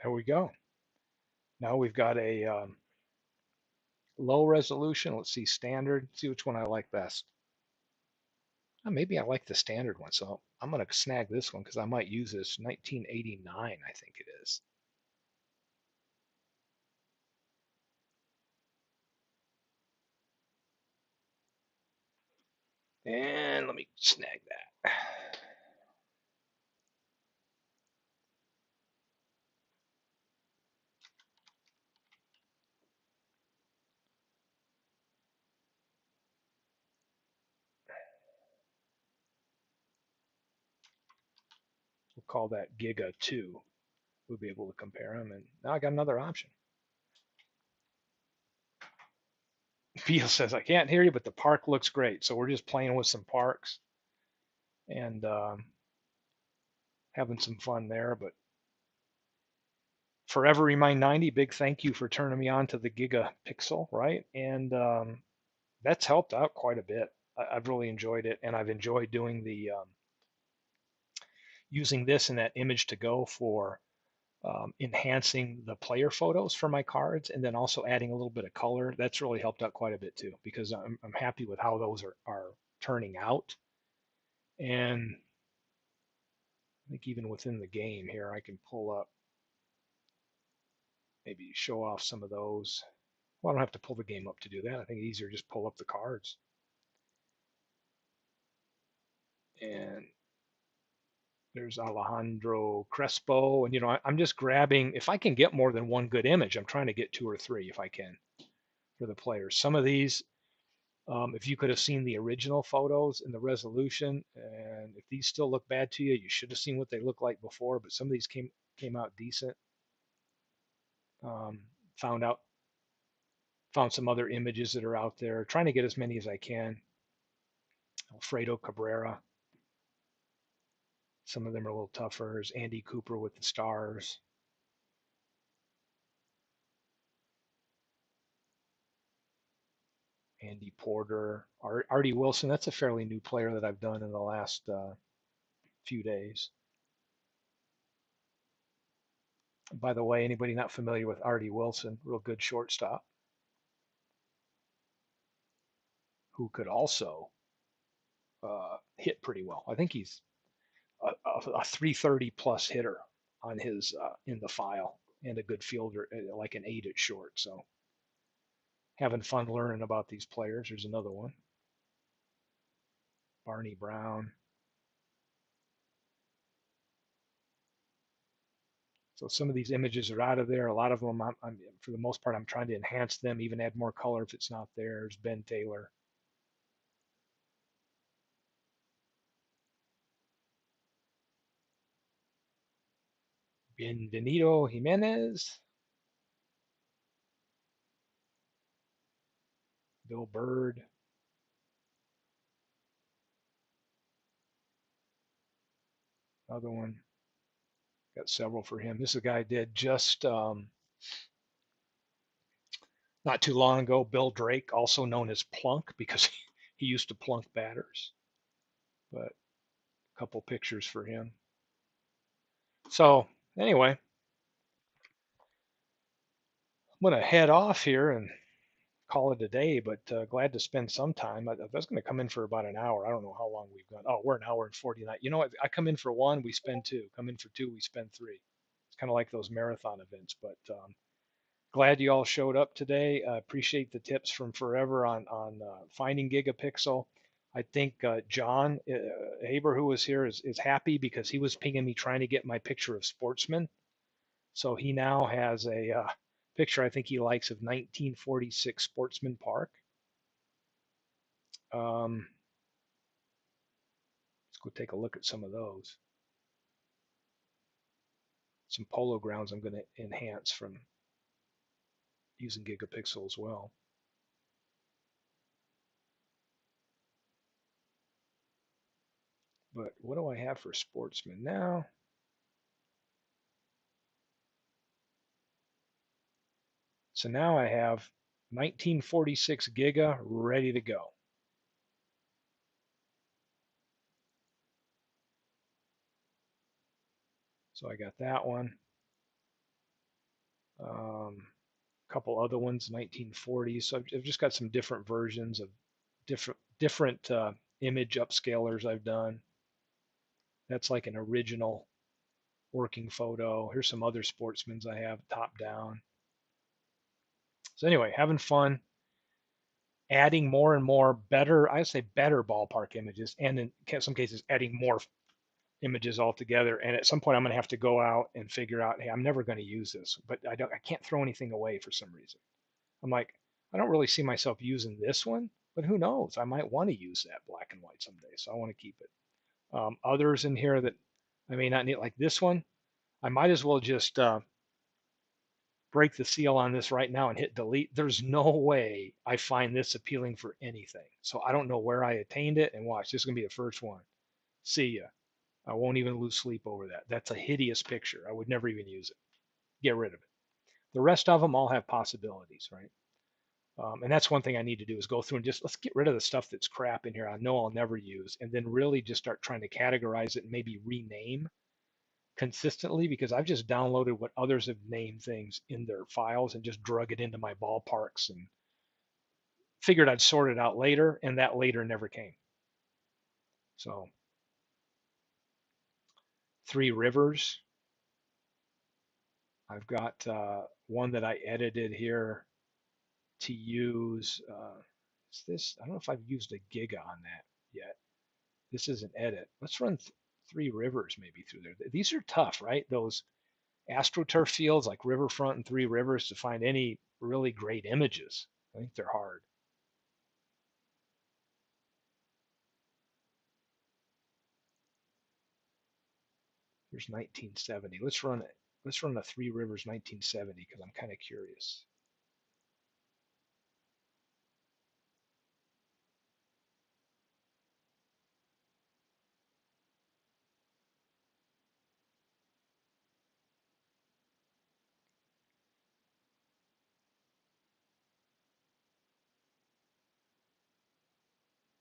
There we go. Now we've got a low resolution. Let's see, standard. See which one I like best. Oh, maybe I like the standard one, so I'm going to snag this one because I might use this. 1989, I think it is. And let me snag that. We'll call that Giga 2. We'll be able to compare them. And now I got another option. Beal says, I can't hear you, but the park looks great. So we're just playing with some parks and having some fun there. But Forever Remind 90, big thank you for turning me on to the Gigapixel, right? And that's helped out quite a bit. I've really enjoyed it, and I've enjoyed doing the using this and that image to go for enhancing the player photos for my cards, and then also adding a little bit of color. That's really helped out quite a bit too, because I'm happy with how those are turning out. And I think even within the game here, I can pull up, maybe show off some of those. Well, I don't have to pull the game up to do that. I think it's easier to just pull up the cards. And there's Alejandro Crespo. And, I'm just grabbing, if I can get more than one good image, I'm trying to get two or three if I can for the players. Some of these, if you could have seen the original photos and the resolution, and if these still look bad to you, you should have seen what they looked like before. But some of these came out decent. Um, found some other images that are out there. Trying to get as many as I can. Alfredo Cabrera. Some of them are a little tougher. There's Andy Cooper with the Stars. Andy Porter, Artie Wilson. That's a fairly new player that I've done in the last few days. By the way, anybody not familiar with Artie Wilson, real good shortstop, who could also hit pretty well. I think he's a 330 plus hitter on his in the file, and a good fielder, like an 8 at short. So having fun learning about these players. There's another one, Barney Brown. So some of these images are out of there. A lot of them, for the most part, I'm trying to enhance them, even add more color if it's not there. There's Ben Taylor. Bienvenido Jimenez. Bill Bird. Another one. Got several for him. This is a guy I did just not too long ago. Bill Drake, also known as Plunk, because he used to plunk batters. But a couple pictures for him. So anyway, I'm going to head off here and call it a day, but glad to spend some time. I was going to come in for about an hour. I don't know how long we've gone. Oh, we're an hour and 49. You know what? I come in for one, we spend two. Come in for two, we spend three. It's kind of like those marathon events, but glad you all showed up today. Appreciate the tips from Forever on finding Gigapixel. I think John Haber, who was here, is happy because he was pinging me trying to get my picture of Sportsman. So he now has a picture I think he likes of 1946 Sportsman Park. Let's go take a look at some of those. Some polo grounds I'm going to enhance from using Gigapixel as well. But what do I have for Sportsman now? So now I have 1946 Giga ready to go. So I got that one. A couple other ones, 1940s. So I've just got some different versions of different image upscalers I've done. That's like an original working photo. Here's some other Sportsmans I have top down. So anyway, having fun, adding more and more better, I say better ballpark images, and in some cases adding more images altogether. And at some point, I'm going to have to go out and figure out, hey, I'm never going to use this, but I can't throw anything away for some reason. I'm like, I don't really see myself using this one, but who knows? I might want to use that black and white someday, so I want to keep it. Others in here that I may not need, like this one, I might as well just break the seal on this right now and hit delete. There's no way I find this appealing for anything. So I don't know where I attained it. And watch, this is going to be the first one. See ya. I won't even lose sleep over that. That's a hideous picture. I would never even use it. Get rid of it. The rest of them all have possibilities, right? And that's one thing I need to do is go through and just let's get rid of the stuff that's crap in here I know I'll never use, and then really just start trying to categorize it and maybe rename consistently because I've just downloaded what others have named things in their files and just drug it into my ballparks and figured I'd sort it out later, and that later never came. So, Three Rivers, I've got one that I edited here to use. Is this? I don't know if I've used a Giga on that yet. This is an edit. Let's run Three Rivers maybe through there. These are tough, right? Those AstroTurf fields like Riverfront and Three Rivers to find any really great images. I think they're hard. Here's 1970. Let's run it. Let's run the Three Rivers 1970 because I'm kind of curious.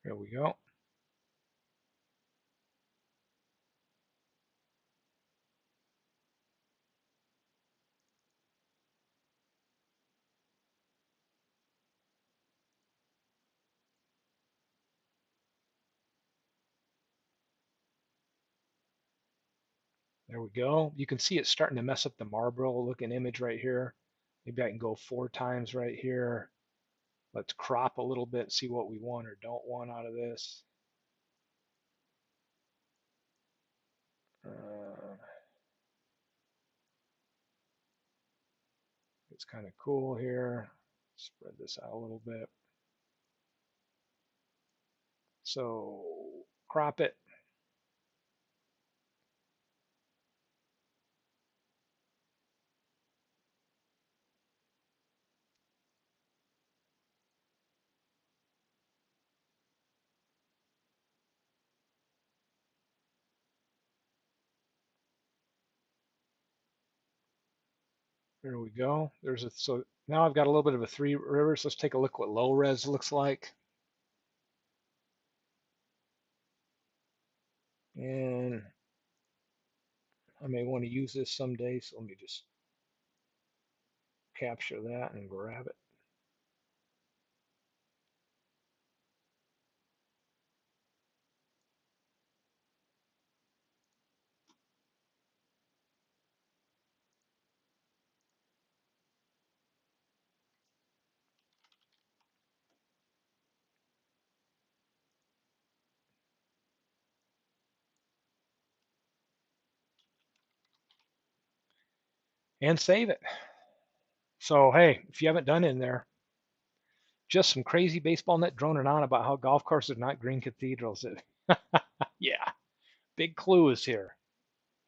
Here we go. There we go. You can see it's starting to mess up the Marlboro looking image right here. Maybe I can go 4 times right here. Let's crop a little bit, see what we want or don't want out of this. Uh, it's kind of cool here. Spread this out a little bit. So crop it. There we go. So now I've got a little bit of a Three Rivers. Let's take a look what low res looks like. And I may want to use this someday, so let me just capture that and grab it. And save it. So hey, if you haven't done it in there, just some crazy baseball net droning on about how golf courses are not green cathedrals. Yeah, big clue is here.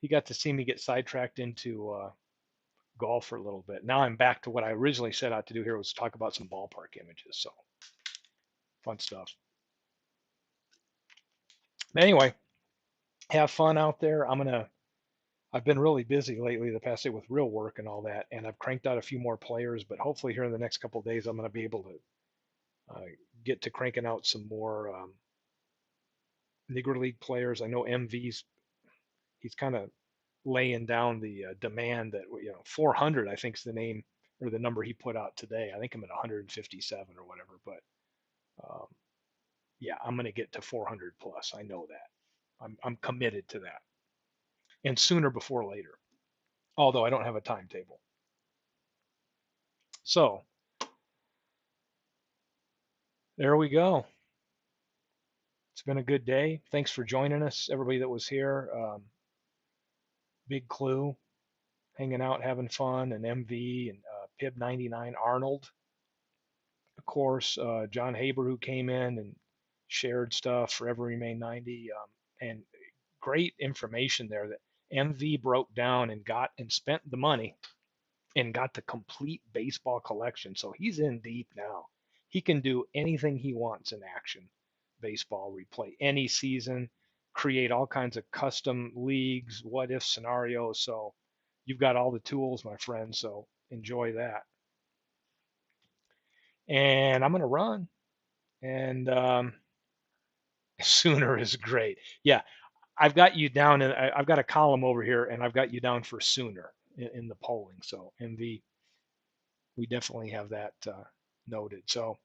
He got to see me get sidetracked into golf for a little bit. Now I'm back to what I originally set out to do here was talk about some ballpark images. So fun stuff. Anyway, have fun out there. I've been really busy lately the past day with real work and all that, and I've cranked out a few more players. But hopefully here in the next couple of days, I'm going to be able to uh, get to cranking out some more Negro League players. I know MV's he's kind of laying down the demand that 400 I think is the name or the number he put out today. I think I'm at 157 or whatever, but um, yeah, I'm going to get to 400 plus. I know that. I'm committed to that, and sooner before later. Although I don't have a timetable. So there we go. It's been a good day. Thanks for joining us, everybody that was here. Big Clue, hanging out, having fun, and MV and Pib 99 Arnold, of course, John Haber who came in and shared stuff. Forever Remain 90, and great information there that MV broke down and got and spent the money and got the complete baseball collection. So he's in deep now. He can do anything he wants in action baseball, replay any season, create all kinds of custom leagues, what if scenarios. So you've got all the tools, my friend. So enjoy that. And I'm going to run. And sooner is great. Yeah, I've got you down, and I've got a column over here, and I've got you down for sooner in the polling. So MV, we definitely have that noted. So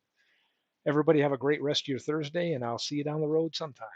everybody have a great rest of your Thursday, and I'll see you down the road sometime.